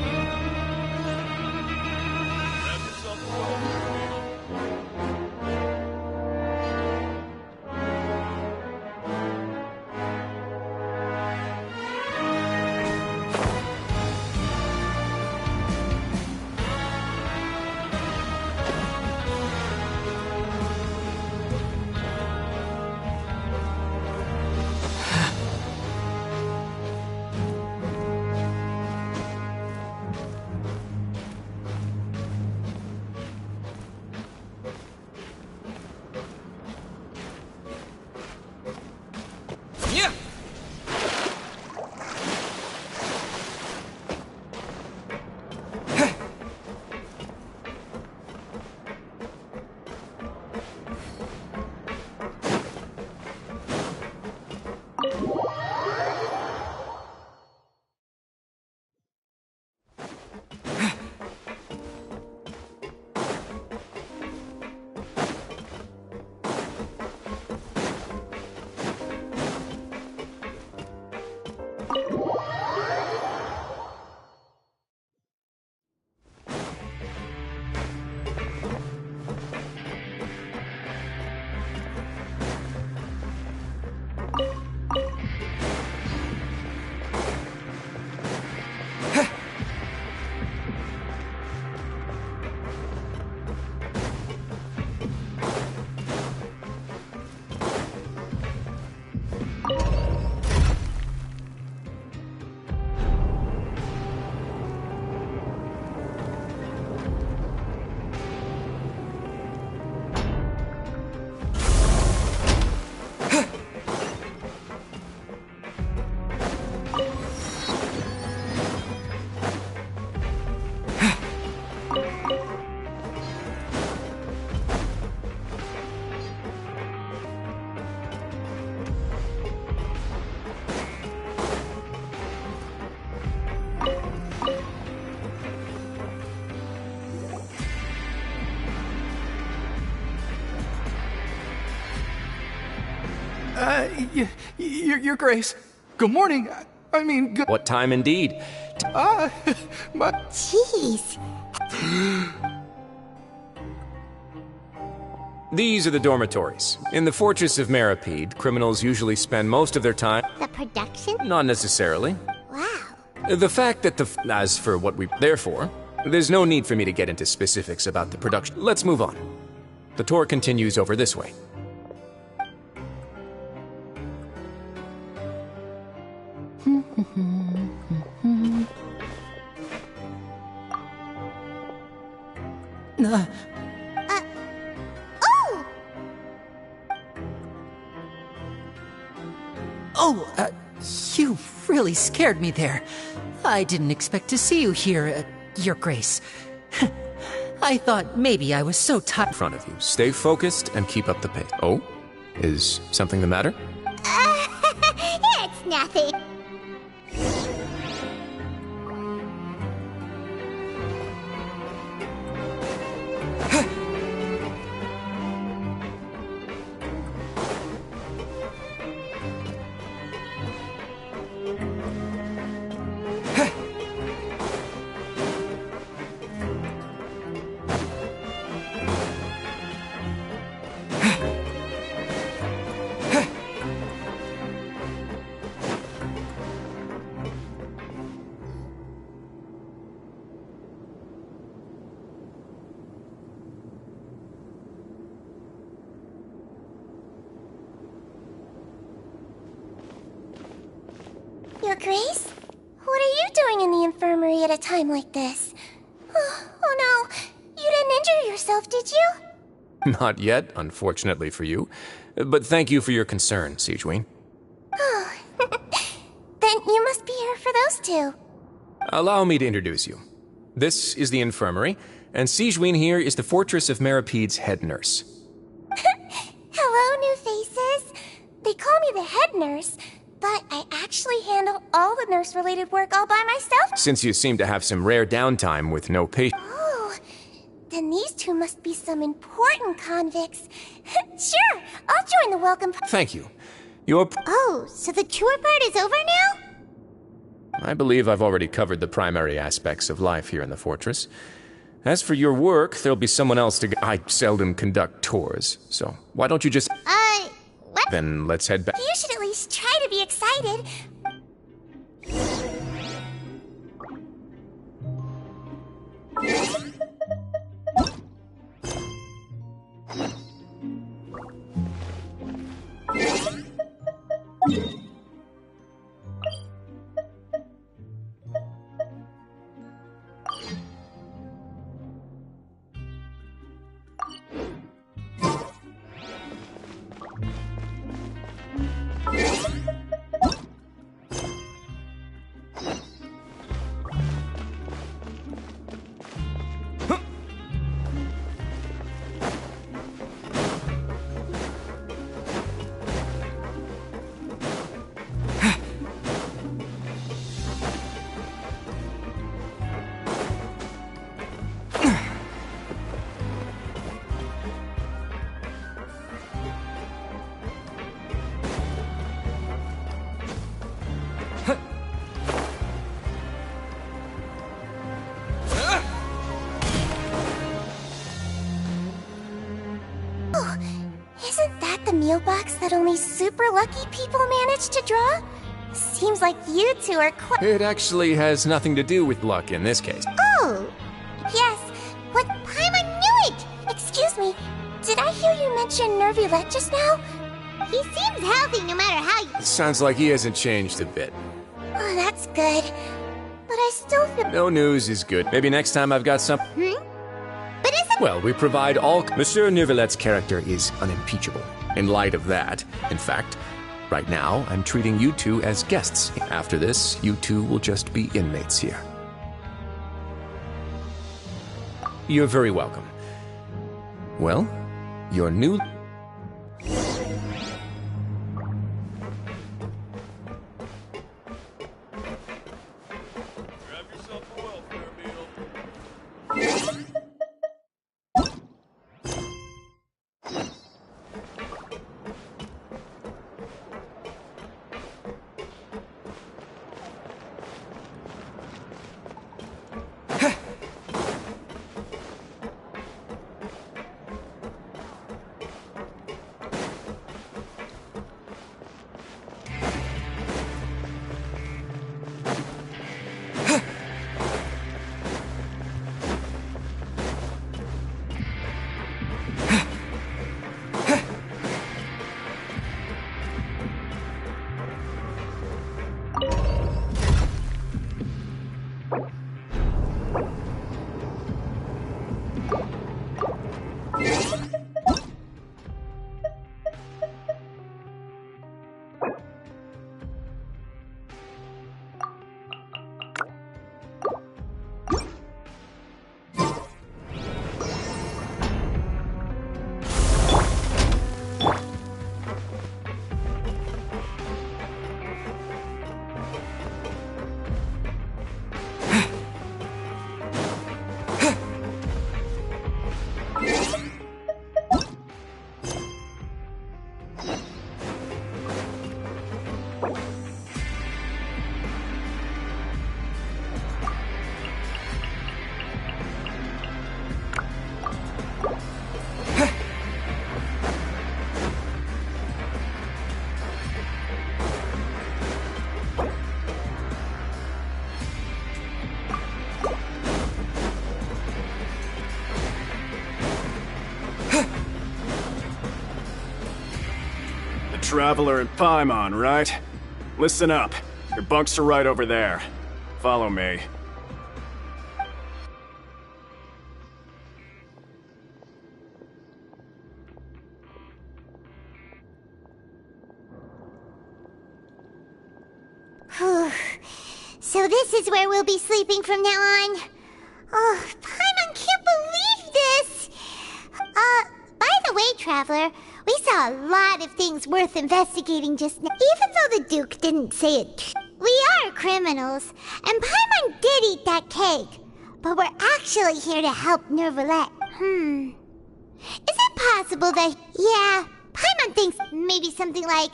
Your Grace. Good morning. I mean, good. What time indeed? But. Jeez. These are the dormitories. In the Fortress of Meripede, criminals usually spend most of their time. The production? Not necessarily. Wow. The fact that as for what we're there for, there's no need for me to get into specifics about the production. Let's move on. The tour continues over this way. You really scared me there. I didn't expect to see you here, Your Grace. I thought maybe I was so tired. In front of you. Stay focused and keep up the pace. Oh? Is something the matter? It's nothing. Your Grace? What are you doing in the infirmary at a time like this? Oh no, you didn't injure yourself, did you? Not yet, unfortunately for you. But thank you for your concern, Sigewin. Oh, then you must be here for those two. Allow me to introduce you. This is the infirmary, and Sigewin here is the Fortress of Meripede's head nurse. Hello, new faces. They call me the head nurse, but I actually handle all the nurse-related work all by myself. Since you seem to have some rare downtime with no patient. Oh, then these two must be some important convicts. Sure, I'll join the welcome. Thank you. Your. Oh, so the tour part is over now? I believe I've already covered the primary aspects of life here in the fortress. As for your work, there'll be someone else to. I seldom conduct tours, so why don't you just. What? Then let's head back. You should at least try to be excited. meal box that only super lucky people manage to draw? Seems like you two are quite— It actually has nothing to do with luck in this case. Oh! Yes, what— Paimon knew it! Excuse me, did I hear you mention Nervulette just now? He seems healthy no matter how you— Sounds like he hasn't changed a bit. Oh, that's good. But I still feel— No news is good. Maybe next time I've got some— But isn't— Well, we provide all— Monsieur Nervulette's character is unimpeachable. In light of that, in fact, right now, I'm treating you two as guests. After this, you two will just be inmates here. You're very welcome. Well, your new— Traveler and Paimon, right? Listen up. Your bunks are right over there. Follow me. So this is where we'll be sleeping from now on. Oh, Paimon can't believe this! By the way, Traveler, we saw a lot of things worth investigating just now. Even though the Duke didn't say it, we are criminals, and Paimon did eat that cake. But we're actually here to help Nervulette. Is it possible that— Yeah, Paimon thinks maybe something like,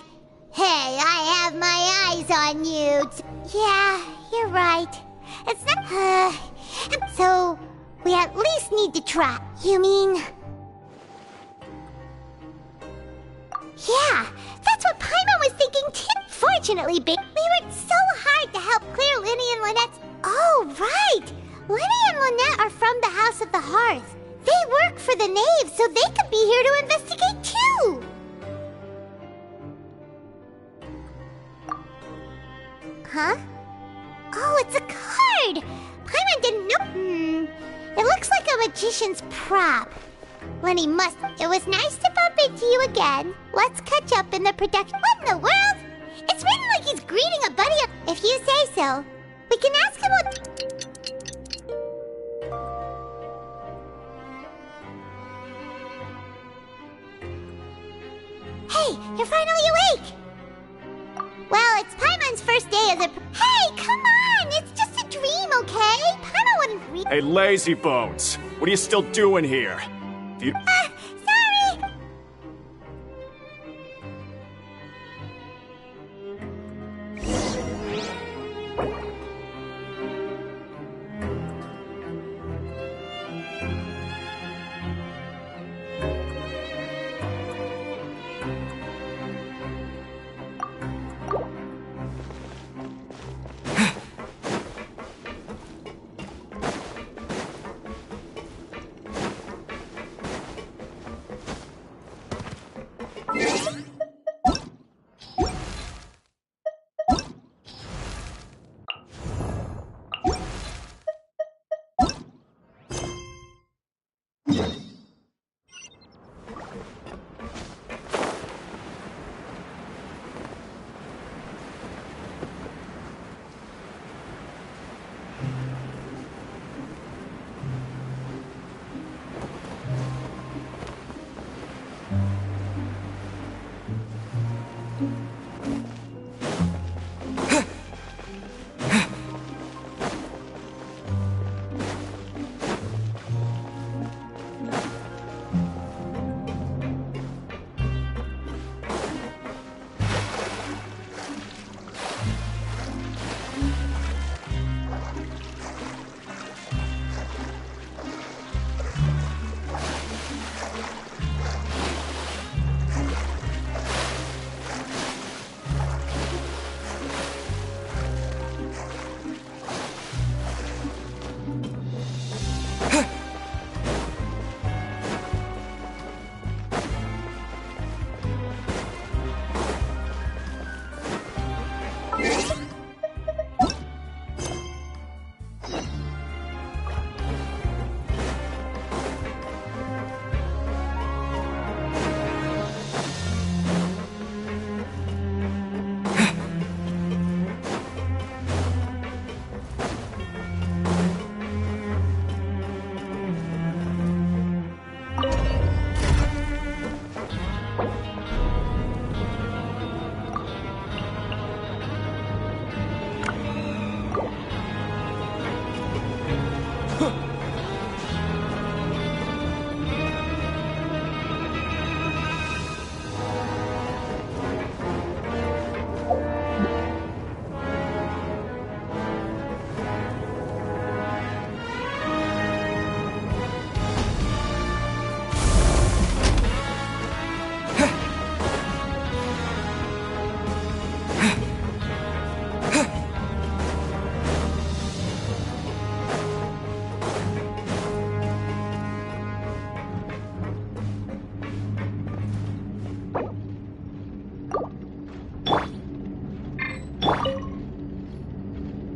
"Hey, I have my eyes on you." Yeah, you're right. It's not— So, we at least need to try. You mean— Yeah, that's what Paimon was thinking too. Fortunately, we worked so hard to help clear Linny and Lynette's— Oh, right! Linny and Lynette are from the House of the Hearth. They work for the Knave, so they could be here to investigate too! Huh? Oh, it's a card! Paimon didn't know— It looks like a magician's prop. Lenny must— It was nice to bump into you again. Let's catch up in the production— What in the world? It's written like he's greeting a buddy— If you say so. We can ask him what— Hey, you're finally awake! Well, it's Paimon's first day as a— Hey, come on! It's just a dream, okay? Paimon wouldn't read— Hey, lazy bones! What are you still doing here? Do you— Sorry!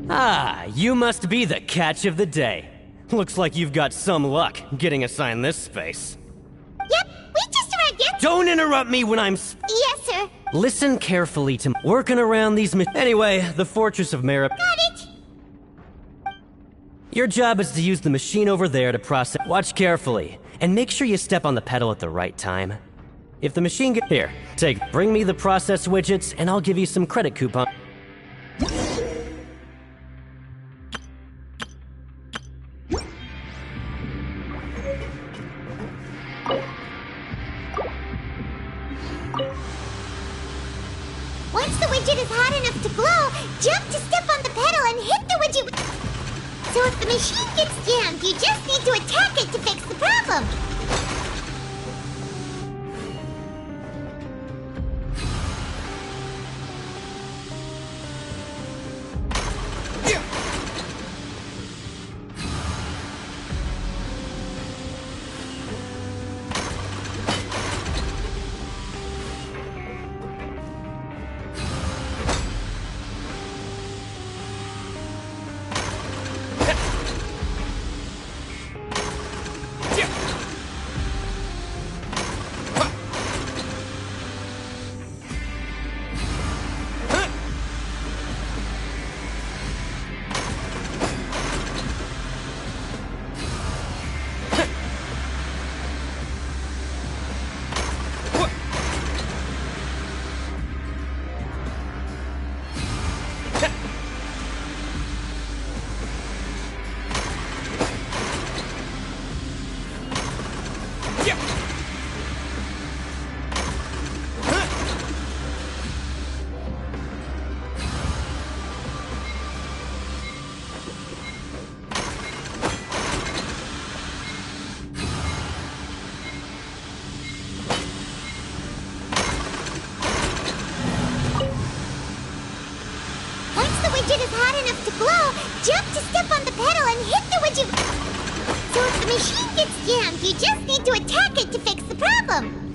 Ah, you must be the catch of the day. Looks like you've got some luck getting assigned this space. Yep, we just arrived yet. Don't interrupt me when I'm Yes, sir. Listen carefully to working around these Anyway, the Fortress of Got it! Your job is to use the machine over there to process. Watch carefully, and make sure you step on the pedal at the right time. If the machine Here, bring me the process widgets, and I'll give you some credit coupon. Once the widget is hot enough to glow, jump to step on the pedal and hit the widget. So if the machine gets jammed, you just need to attack it to fix the problem. widget is hot enough to glow, jump to step on the pedal and hit the widget. So if the machine gets jammed, you just need to attack it to fix the problem.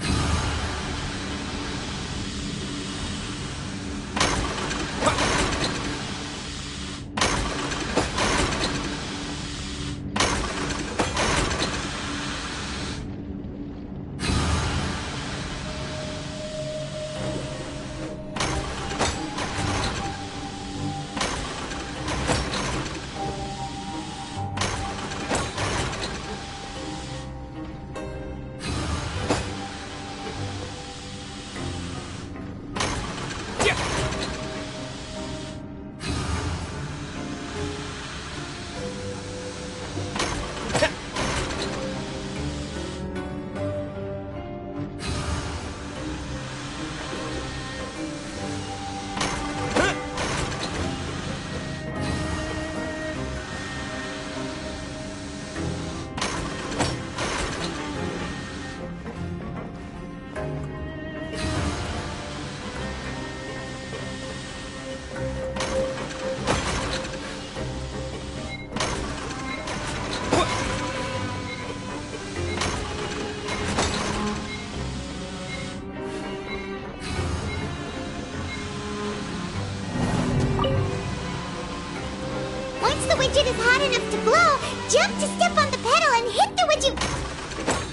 Once the widget is hot enough to glow, jump to step on the pedal and hit the widget.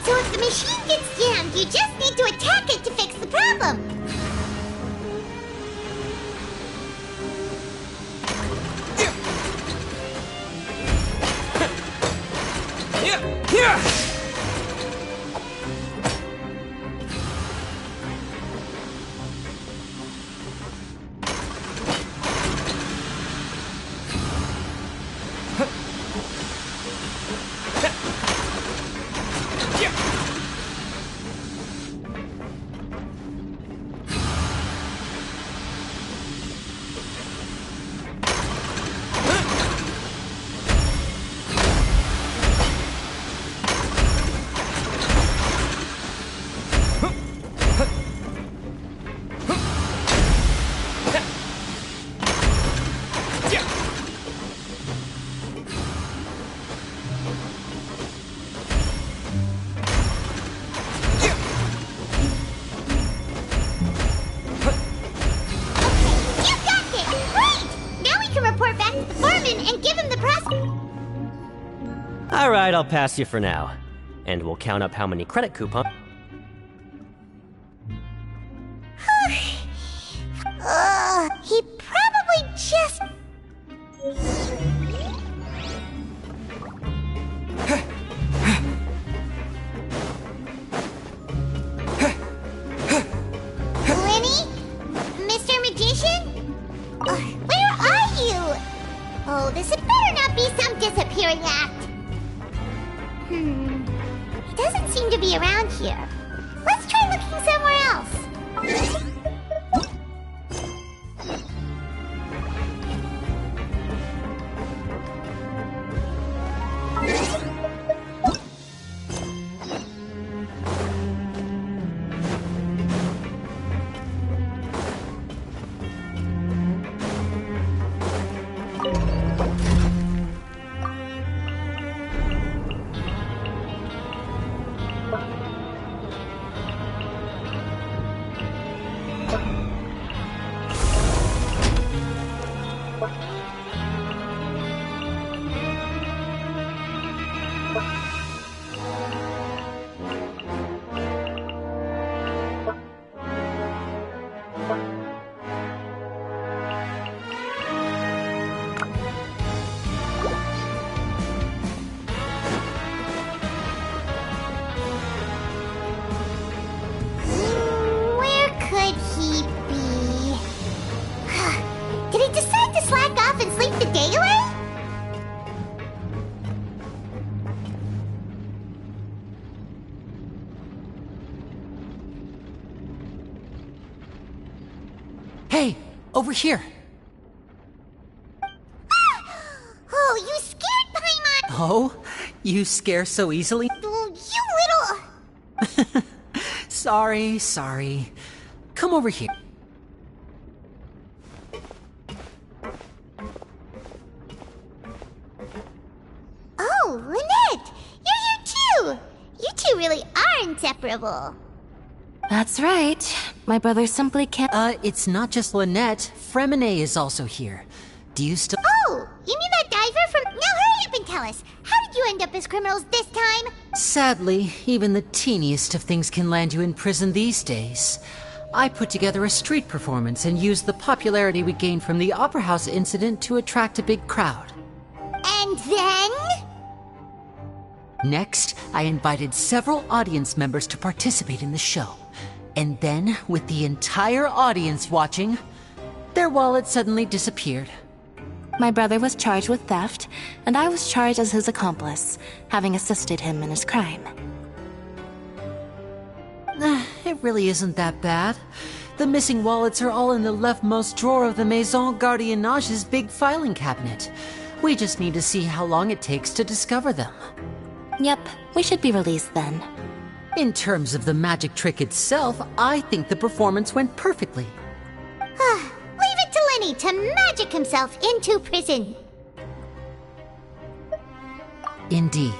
So if the machine gets jammed, you just need to attack it to fix the problem. and give him the process. Alright, I'll pass you for now. And we'll count up how many credit coupons. He probably just... Lenny? Mr. Magician? Where are you? Oh, this had better not be some disappearing act. He doesn't seem to be around here. Let's try looking somewhere else. Hey, over here. Oh, you scared Paimon! Oh, you scare so easily? Oh, you little... Sorry. Come over here. Oh, Lynette! You're here too! You two really are inseparable. That's right. My brother simply can't... It's not just Lynette. Fremine is also here. Do you still... Oh, you mean that diver from... Now hurry up and tell us. How did you end up as criminals this time? Sadly, even the teeniest of things can land you in prison these days. I put together a street performance and used the popularity we gained from the Opera House incident to attract a big crowd. And then? Next, I invited several audience members to participate in the show. And then, with the entire audience watching, their wallet suddenly disappeared. My brother was charged with theft, and I was charged as his accomplice, having assisted him in his crime. It really isn't that bad. The missing wallets are all in the leftmost drawer of the Maison Gardiennage's big filing cabinet. We just need to see how long it takes to discover them. Yep, we should be released then. In terms of the magic trick itself, I think the performance went perfectly. Leave it to Lenny to magic himself into prison. Indeed.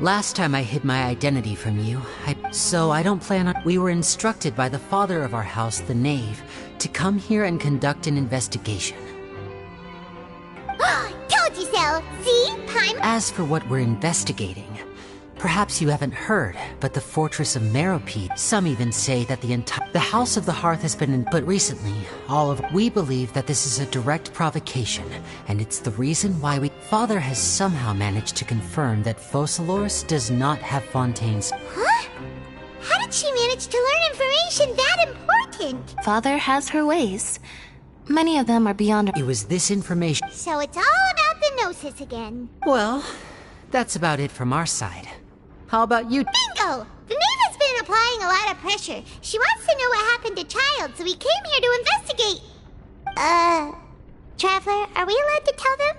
Last time I hid my identity from you, so I don't plan on... We were instructed by the father of our house, the Knave, to come here and conduct an investigation. Told you so! See? Paimon... As for what we're investigating, perhaps you haven't heard, but the fortress of Meropide, some even say that the House of the Hearth has been but recently, we believe that this is a direct provocation, and it's the reason why Father has somehow managed to confirm that Focalors does not have fontaines. Huh? How did she manage to learn information that important? Father has her ways. Many of them are beyond... It was this information... So it's all about the Gnosis again. Well, that's about it from our side. How about you? Bingo! The Knave has been applying a lot of pressure. She wants to know what happened to Child, so we came here to investigate. Traveler, are we allowed to tell them?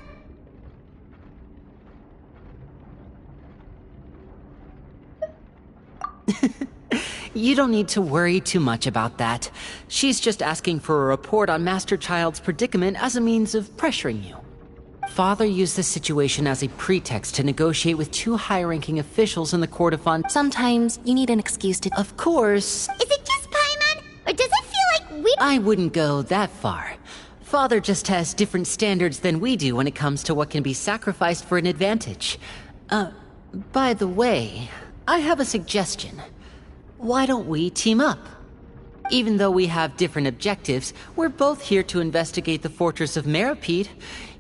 You don't need to worry too much about that. She's just asking for a report on Master Child's predicament as a means of pressuring you. Father used this situation as a pretext to negotiate with two high-ranking officials in the Court of Font. Sometimes you need an excuse to... Of course. Is it just Paimon? Or does it feel like we... I wouldn't go that far. Father just has different standards than we do when it comes to what can be sacrificed for an advantage. By the way, I have a suggestion. Why don't we team up? Even though we have different objectives, we're both here to investigate the fortress of Meropide.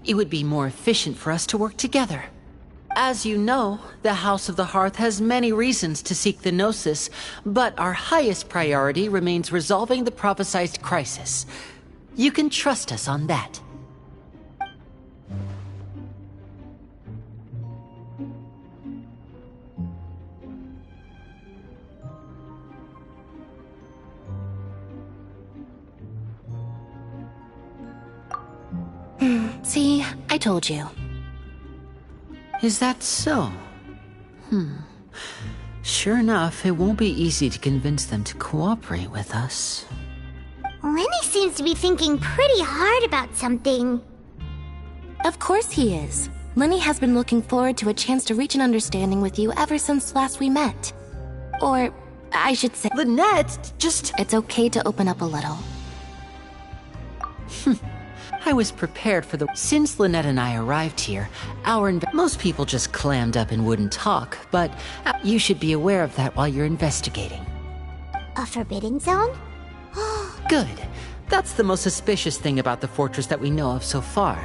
It would be more efficient for us to work together. As you know, the House of the Hearth has many reasons to seek the Gnosis, but our highest priority remains resolving the prophesized crisis. You can trust us on that. See, I told you. Is that so? Sure enough, it won't be easy to convince them to cooperate with us. Lenny seems to be thinking pretty hard about something. Of course he is. Lenny has been looking forward to a chance to reach an understanding with you ever since last we met. Or, I should say... Lynette, just... It's okay to open up a little. I was prepared for the... Since Lynette and I arrived here, most people just clammed up and wouldn't talk, but you should be aware of that while you're investigating. A forbidden zone? Good. That's the most suspicious thing about the fortress that we know of so far.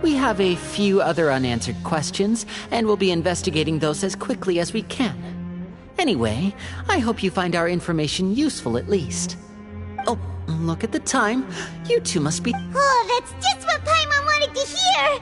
We have a few other unanswered questions, and we'll be investigating those as quickly as we can. Anyway, I hope you find our information useful at least. Oh, look at the time. You two must be... Oh, that's just what Paimon wanted to hear!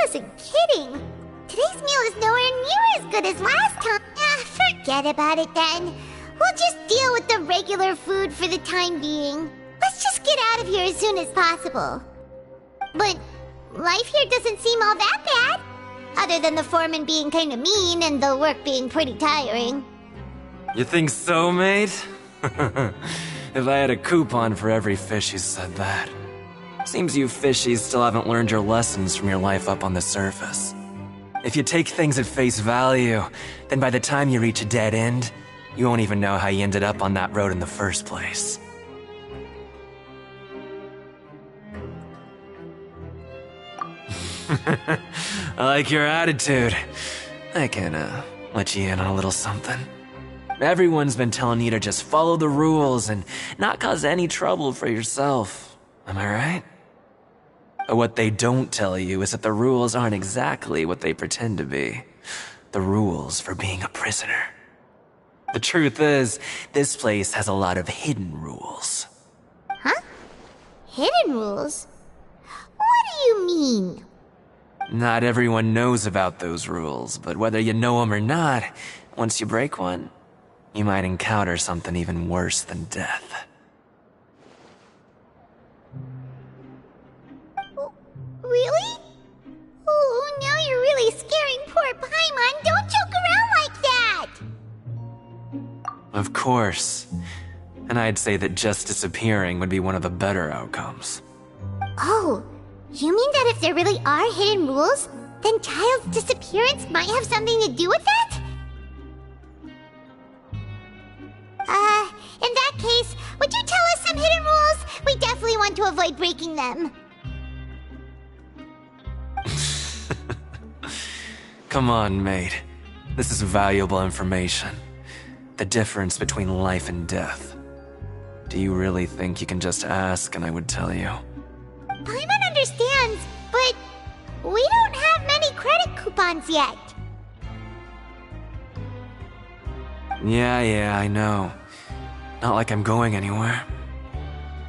wasn't kidding. Today's meal is nowhere near as good as last time. Forget about it then. We'll just deal with the regular food for the time being. Let's just get out of here as soon as possible. But life here doesn't seem all that bad. Other than the foreman being kind of mean and the work being pretty tiring. You think so, mate? If I had a coupon for every fish who said that. Seems you fishies still haven't learned your lessons from your life up on the surface. If you take things at face value, then by the time you reach a dead end, you won't even know how you ended up on that road in the first place. I like your attitude. I can, let you in on a little something. Everyone's been telling you to just follow the rules and not cause any trouble for yourself. Am I right? But what they don't tell you is that the rules aren't exactly what they pretend to be. The rules for being a prisoner. The truth is, this place has a lot of hidden rules. Huh? Hidden rules? What do you mean? Not everyone knows about those rules, but whether you know them or not, once you break one, you might encounter something even worse than death. Really? Oh, now you're really scaring poor Paimon. Don't joke around like that! Of course. And I'd say that just disappearing would be one of the better outcomes. Oh, you mean that if there really are hidden rules, then Child's disappearance might have something to do with that? In that case, would you tell us some hidden rules? We definitely want to avoid breaking them. Come on, mate. This is valuable information. The difference between life and death. Do you really think you can just ask and I would tell you? Paimon understands, but we don't have many credit coupons yet. Yeah, I know. Not like I'm going anywhere.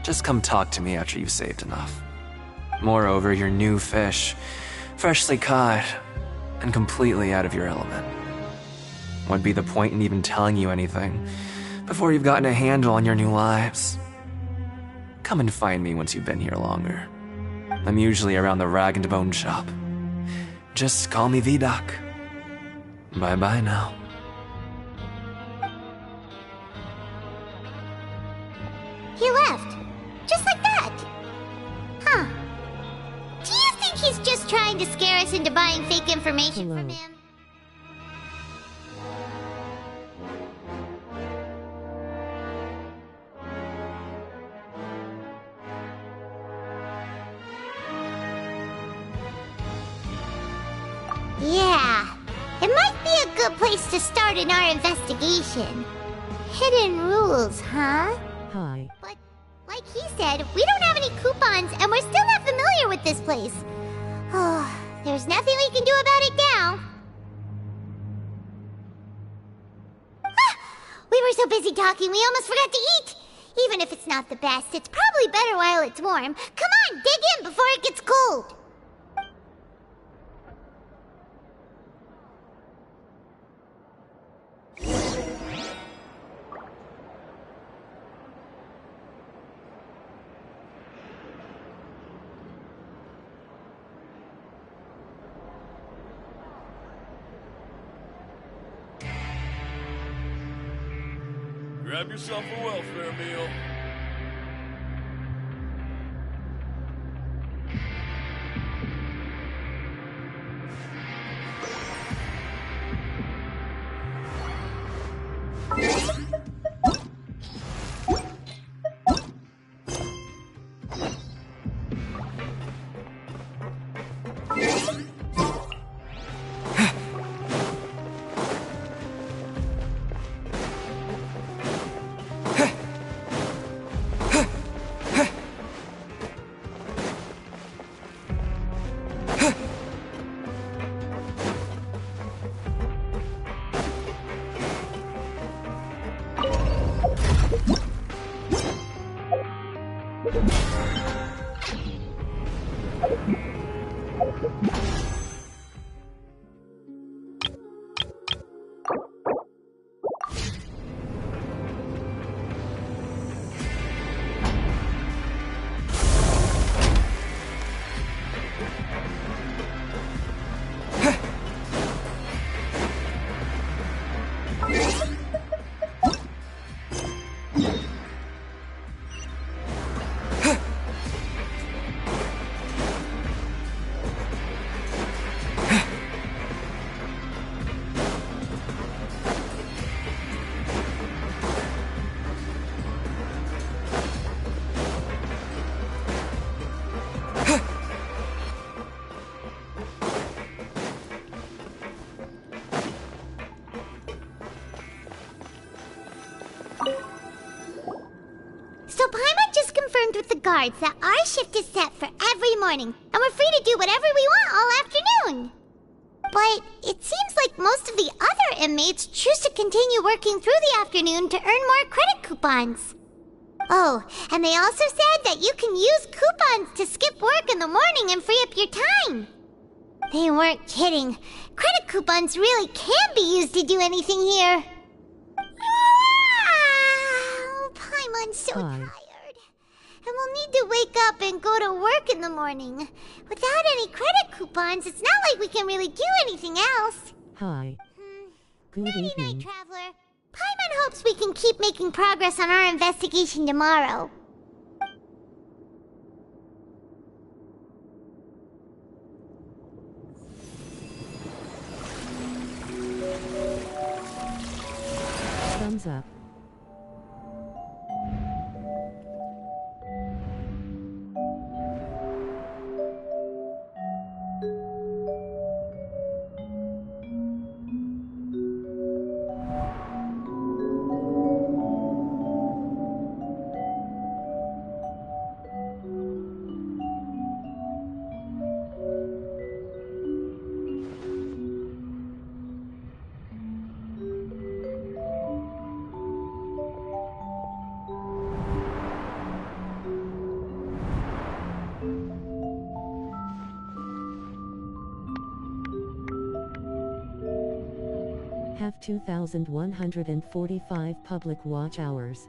Just come talk to me after you've saved enough. Moreover, you're new fish, freshly caught, and completely out of your element. What'd be the point in even telling you anything before you've gotten a handle on your new lives? Come and find me once you've been here longer. I'm usually around the rag and bone shop. Just call me Vidoc. Bye-bye now. He left. Just like that. Huh. Do you think he's just trying to scare us into buying fake information from him? Yeah. It might be a good place to start in our investigation. Hidden rules, huh? Hi. But, like he said, we don't have any coupons and we're still not familiar with this place. Oh, there's nothing we can do about it now. We were so busy talking, we almost forgot to eat. Even if it's not the best, it's probably better while it's warm. Come on, dig in before it gets cold. Grab yourself a welfare meal. So Paimon just confirmed with the guards that our shift is set for every morning, and we're free to do whatever we want all afternoon. But it seems like most of the other inmates choose to continue working through the afternoon to earn more credit coupons. Oh, and they also said that you can use coupons to skip work in the morning and free up your time. They weren't kidding. Credit coupons really can be used to do anything here. Paimon's so tired. And we'll need to wake up and go to work in the morning. Without any credit coupons, it's not like we can really do anything else. Hi. Good Nighty evening. night, Traveler. Paimon hopes we can keep making progress on our investigation tomorrow. Thumbs up. Have 2,145 public watch hours.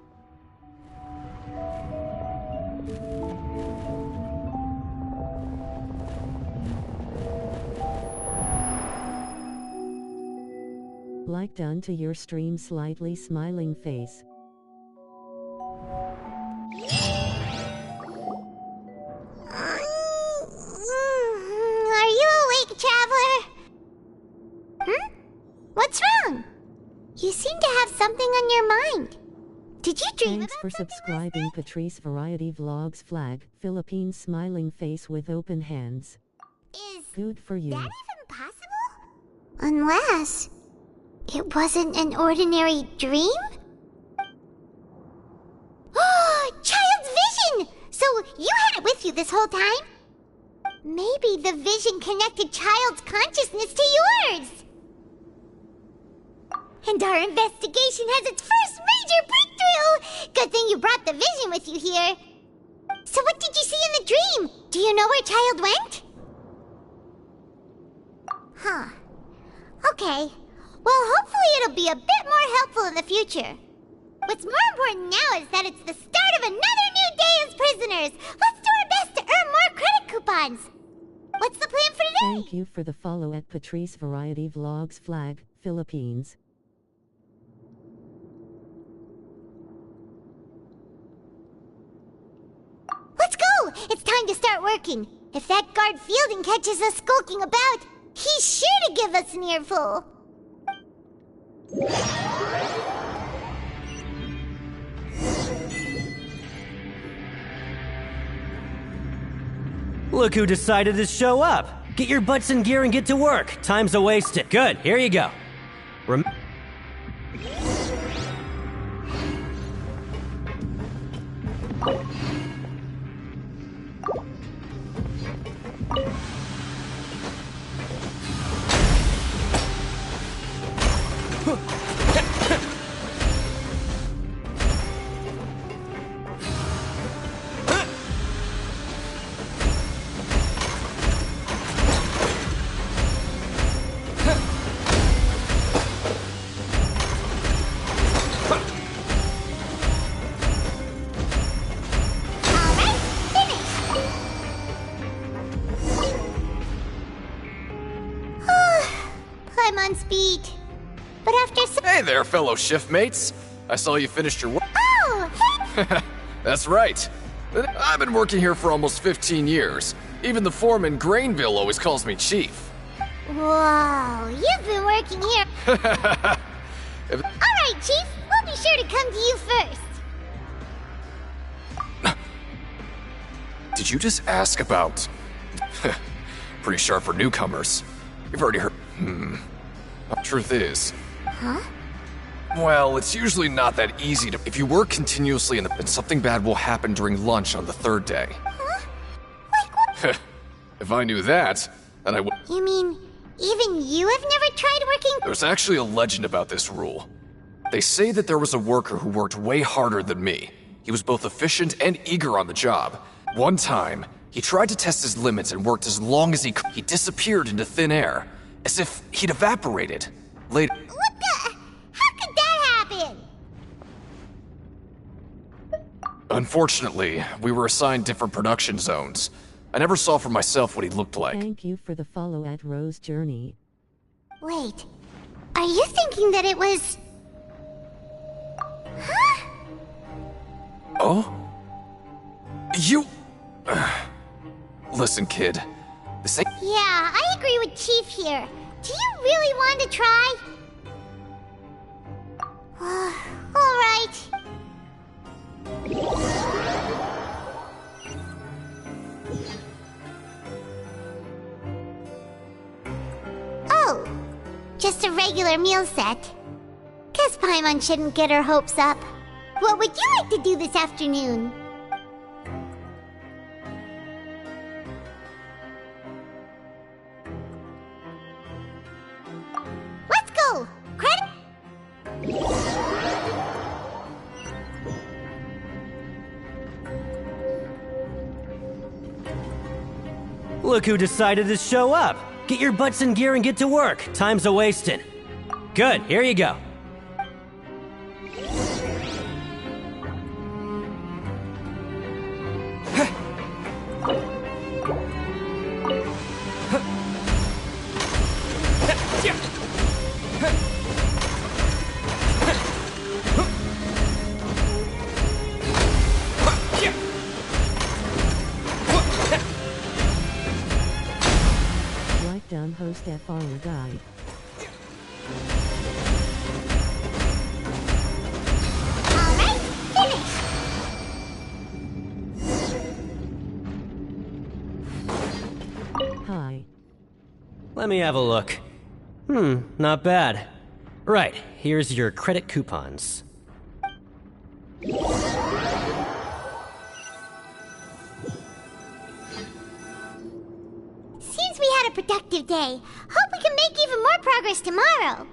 Like done to your stream, slightly smiling face. Are you awake, Traveler? What's wrong? You seem to have something on your mind. Did you dream Thanks for subscribing, Patrice Variety Vlogs flag, Philippines smiling face with open hands. Is good for you. that even possible? Unless it wasn't an ordinary dream? Oh, Child's vision! So you had it with you this whole time? Maybe the vision connected Child's consciousness to yours. And our investigation has its first major breakthrough! Good thing you brought the vision with you here. So what did you see in the dream? Do you know where Child went? Huh. Okay. Well, hopefully it'll be a bit more helpful in the future. What's more important now is that it's the start of another new day as prisoners. Let's do our best to earn more credit coupons. What's the plan for today? Thank you for the follow at Patrice Variety Vlogs flag, Philippines. Let's go! It's time to start working. If that guard Fielding catches us skulking about, he's sure to give us an earful. Look who decided to show up. Get your butts in gear and get to work. Time's a wasted. Good, here you go. I'm on speed. But after Hey there, fellow shift mates. I saw you finished your work. Oh, Oh! That's right. I've been working here for almost 15 years. Even the foreman, Grainville, always calls me Chief. Whoa, you've been working here. Alright, Chief. We'll be sure to come to you first. Did you just ask about... Pretty sharp for newcomers. You've already heard... Truth is... Huh? Well, it's usually not that easy to... If you work continuously and something bad will happen during lunch on the third day. Huh? Like what? If I knew that, then I would... You mean, even you have never tried working? There's actually a legend about this rule. They say that there was a worker who worked way harder than me. He was both efficient and eager on the job. One time, he tried to test his limits and worked as long as he could. He disappeared into thin air, as if he'd evaporated. Later... What the... How could that happen? Unfortunately, we were assigned different production zones. I never saw for myself what he looked like. Thank you for the follow at Rose Journey. Wait, are you thinking that it was... Huh? Oh? You... Listen, kid. This ain't... Yeah, I agree with Chief here. Do you really want to try? Alright. Oh, just a regular meal set. Guess Paimon shouldn't get her hopes up. What would you like to do this afternoon? Let's go! Credit! Look who decided to show up! Get your butts in gear and get to work. Time's a-wasting. Good, here you go. Write down host FR guide. Alright, finished! Hi. Let me have a look. Not bad. Right, here's your credit coupons. Seems we had a productive day. Hope we can make even more progress tomorrow.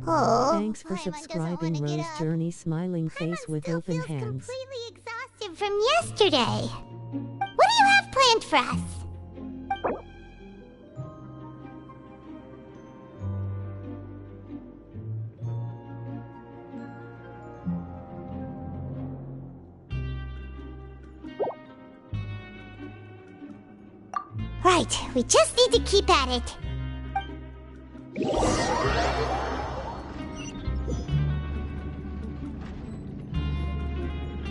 Oh, Thanks for subscribing, Rose Journey. Smiling face with open hands. completely exhausted from yesterday. What do you have planned for us? Right, we just need to keep at it.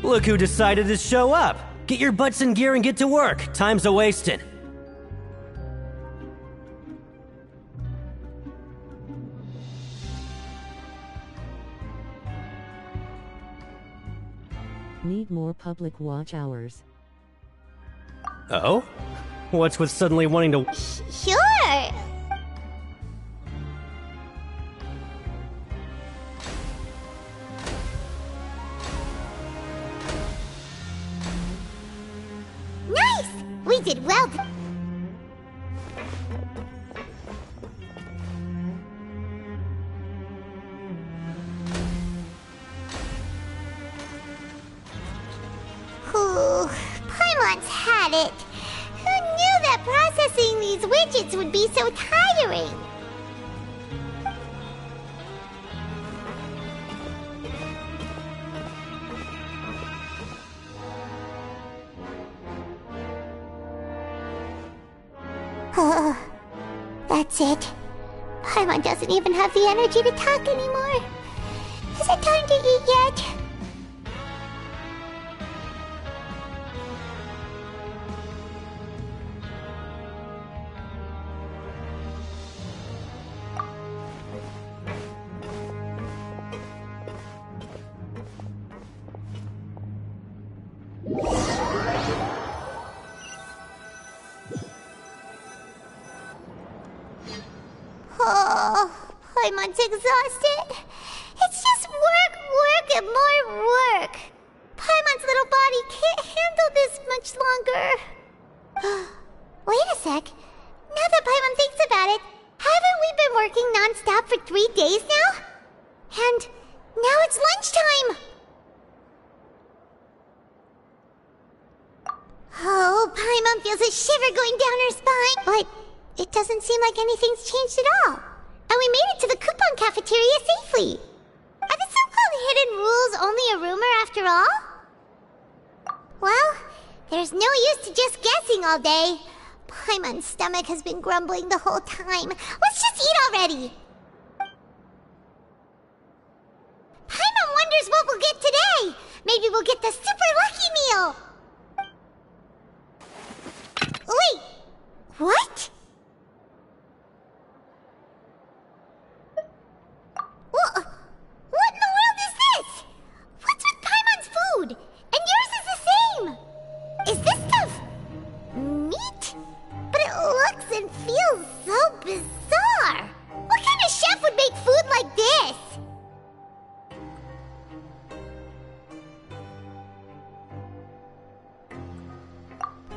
Look who decided to show up! Get your butts in gear and get to work. Time's a-wasting. Need more public watch hours. Oh? What's with suddenly wanting to... Sure. Nice! We did well. Ooh, Paimon's had it. Who knew that processing these widgets would be so tiring? That's it. Paimon doesn't even have the energy to talk anymore. Is it time to eat yet? Oh, Paimon's exhausted. It's just work, and more work. Paimon's little body can't handle this much longer. Wait a sec. Now that Paimon thinks about it, haven't we been working non-stop for 3 days now? And now it's lunchtime. Oh, Paimon feels a shiver going down her spine. But it doesn't seem like anything's changed at all. And we made it to the coupon cafeteria safely. Are the so-called hidden rules only a rumor after all? Well, there's no use to just guessing all day. Paimon's stomach has been grumbling the whole time. Let's just eat already. Paimon wonders what we'll get today. Maybe we'll get the super lucky meal. Wait, what? What in the world is this? What's with Paimon's food? And yours is the same. Is this stuff meat? But it looks and feels so bizarre. What kind of chef would make food like this?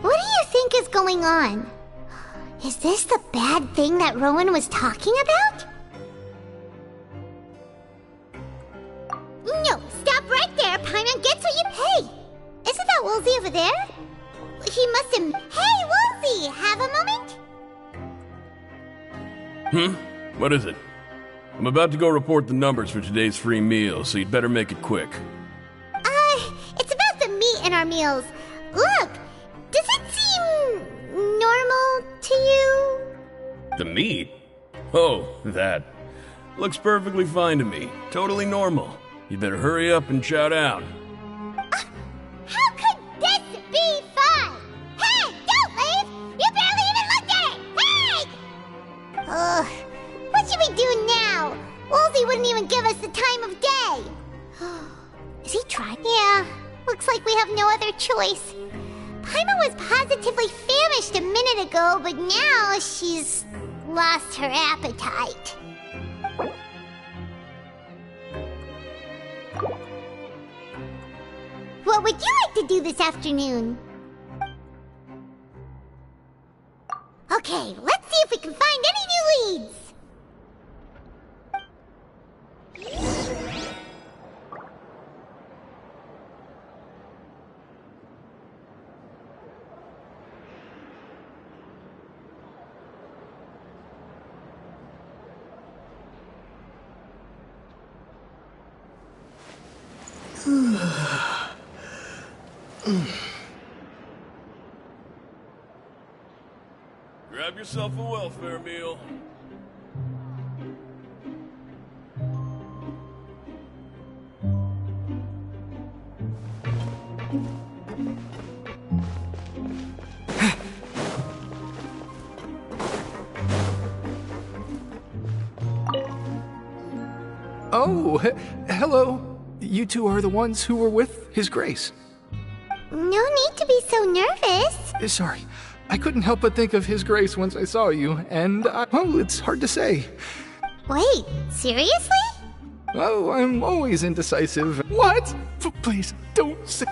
What do you think is going on? Is this the bad thing that Rowan was talking about? No, stop right there. Paimon gets what you... Hey, isn't that Woolsey over there? He must have... Hey, Woolsey, have a moment? What is it? I'm about to go report the numbers for today's free meal, so you'd better make it quick. It's about the meat in our meals. Look, does it seem normal to you? The meat? Oh, that. Looks perfectly fine to me. Totally normal. You better hurry up and chow down. How could this be fun? Hey, don't leave! You barely even looked at it! Hey! What should we do now? Woolsey wouldn't even give us the time of day. Is he trying? Yeah, looks like we have no other choice. Paimon was positively famished a minute ago, but now she's lost her appetite. What would you like to do this afternoon? Okay, let's see if we can find any new leads. Grab yourself a welfare meal. Oh, hello. You two are the ones who were with His Grace. No need to be so nervous. Sorry. I couldn't help but think of His Grace once I saw you, and, well, it's hard to say. Wait, seriously? Oh, I'm always indecisive. What? Please, don't say...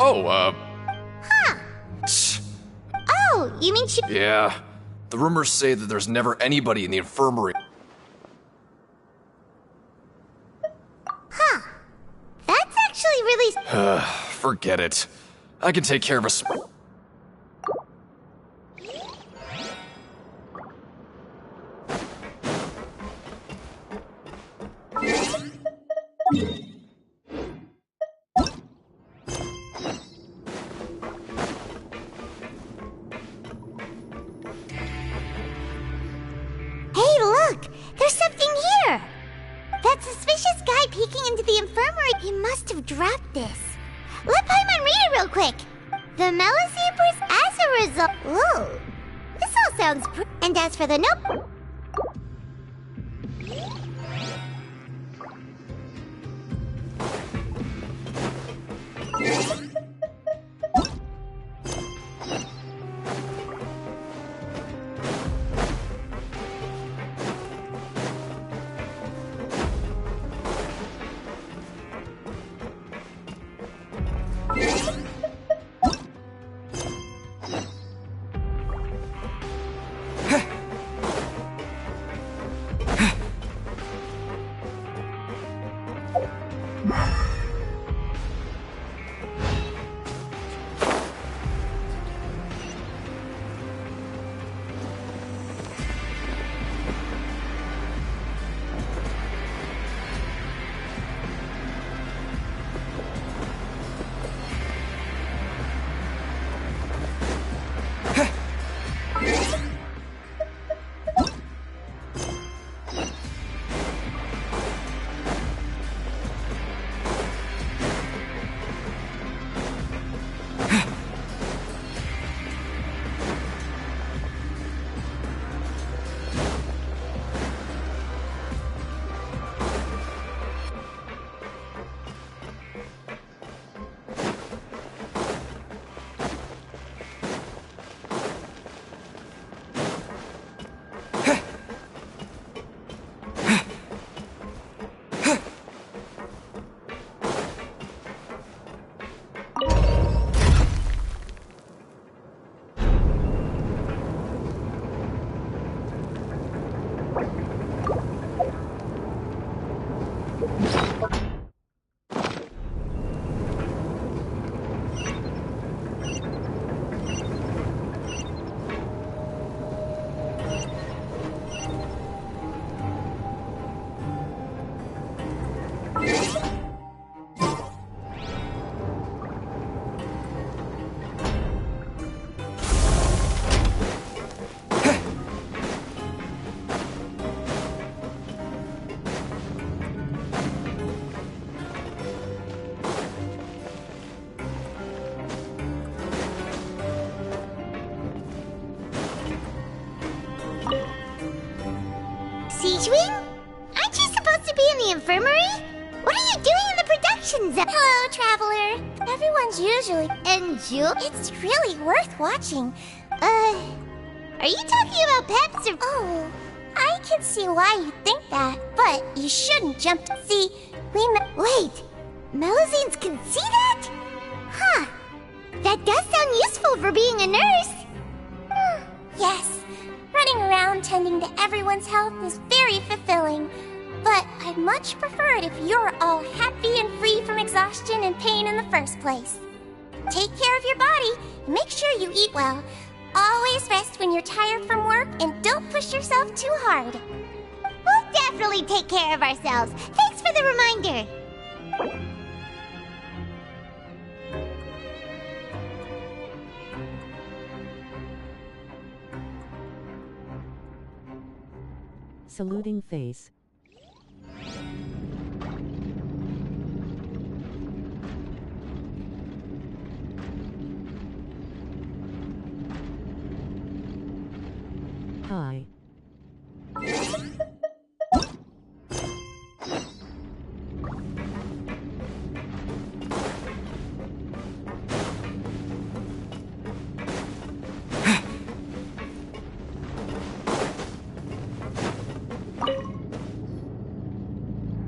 Oh, Oh, you mean she... yeah. The rumors say that there's never anybody in the infirmary. Huh. That's actually really... Forget it. I can take care of us. Hey, look! There's something here! That suspicious guy peeking into the infirmary, he must have dropped this. Let Paimon read it real quick! The Melazebras as a result... Whoa! This all sounds And as for the note... Siegewing? Aren't you supposed to be in the infirmary? What are you doing in the production zone? Hello, Traveler. Everyone's usually... It's really worth watching. Are you talking about Peps or... Oh, I can see why you think that, but you shouldn't jump to... See, Wait, Melazines can see that? Huh. That does sound useful for being a nurse. Yes. Running around tending to everyone's health is very fulfilling. But I'd much prefer it if you're all happy and free from exhaustion and pain in the first place. Take care of your body and make sure you eat well. Always rest when you're tired from work and don't push yourself too hard. We'll definitely take care of ourselves. Thanks for the reminder. Saluting face. Hi.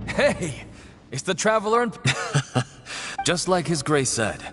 Hey! It's the Traveler and... Just like His Grace said,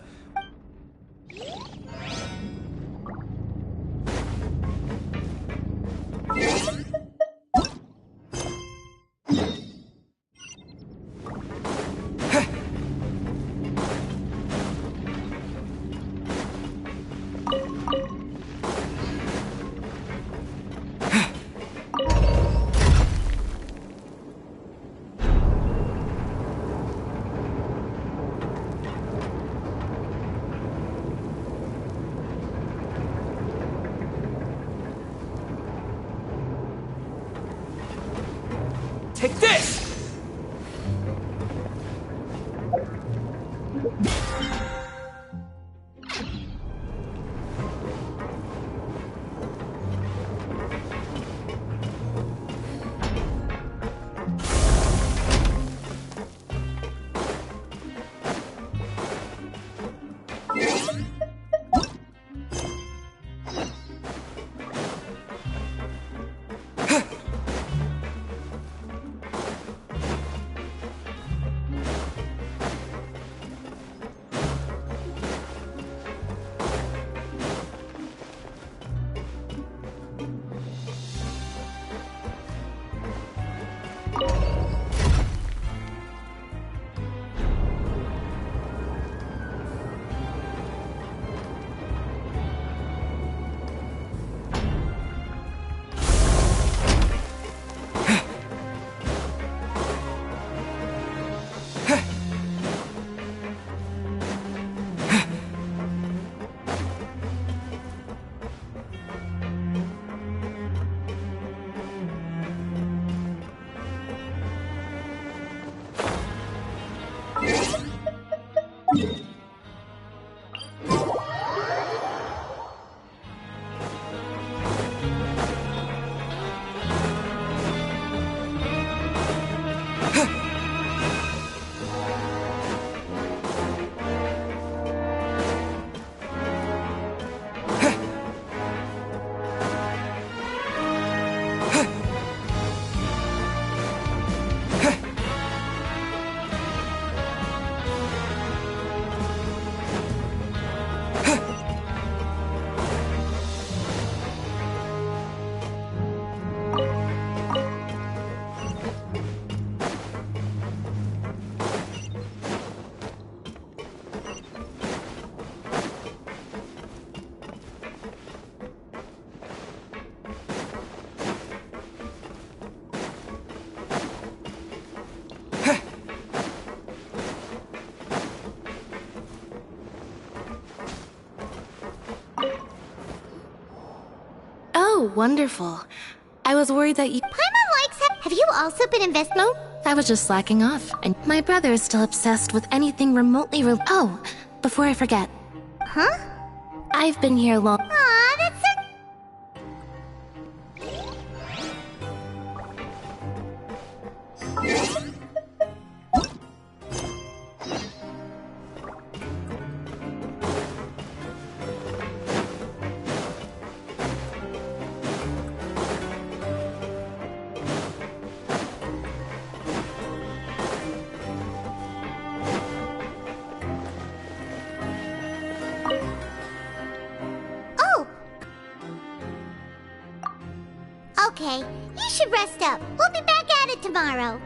Oh, wonderful. I was worried that you— Paimon likes it. Have you also been investing? No, I was just slacking off. And my brother is still obsessed with anything remotely Oh, before I forget. Huh? I've been here long— Aw, that's so... Oh! Okay, you should rest up. We'll be back at it tomorrow.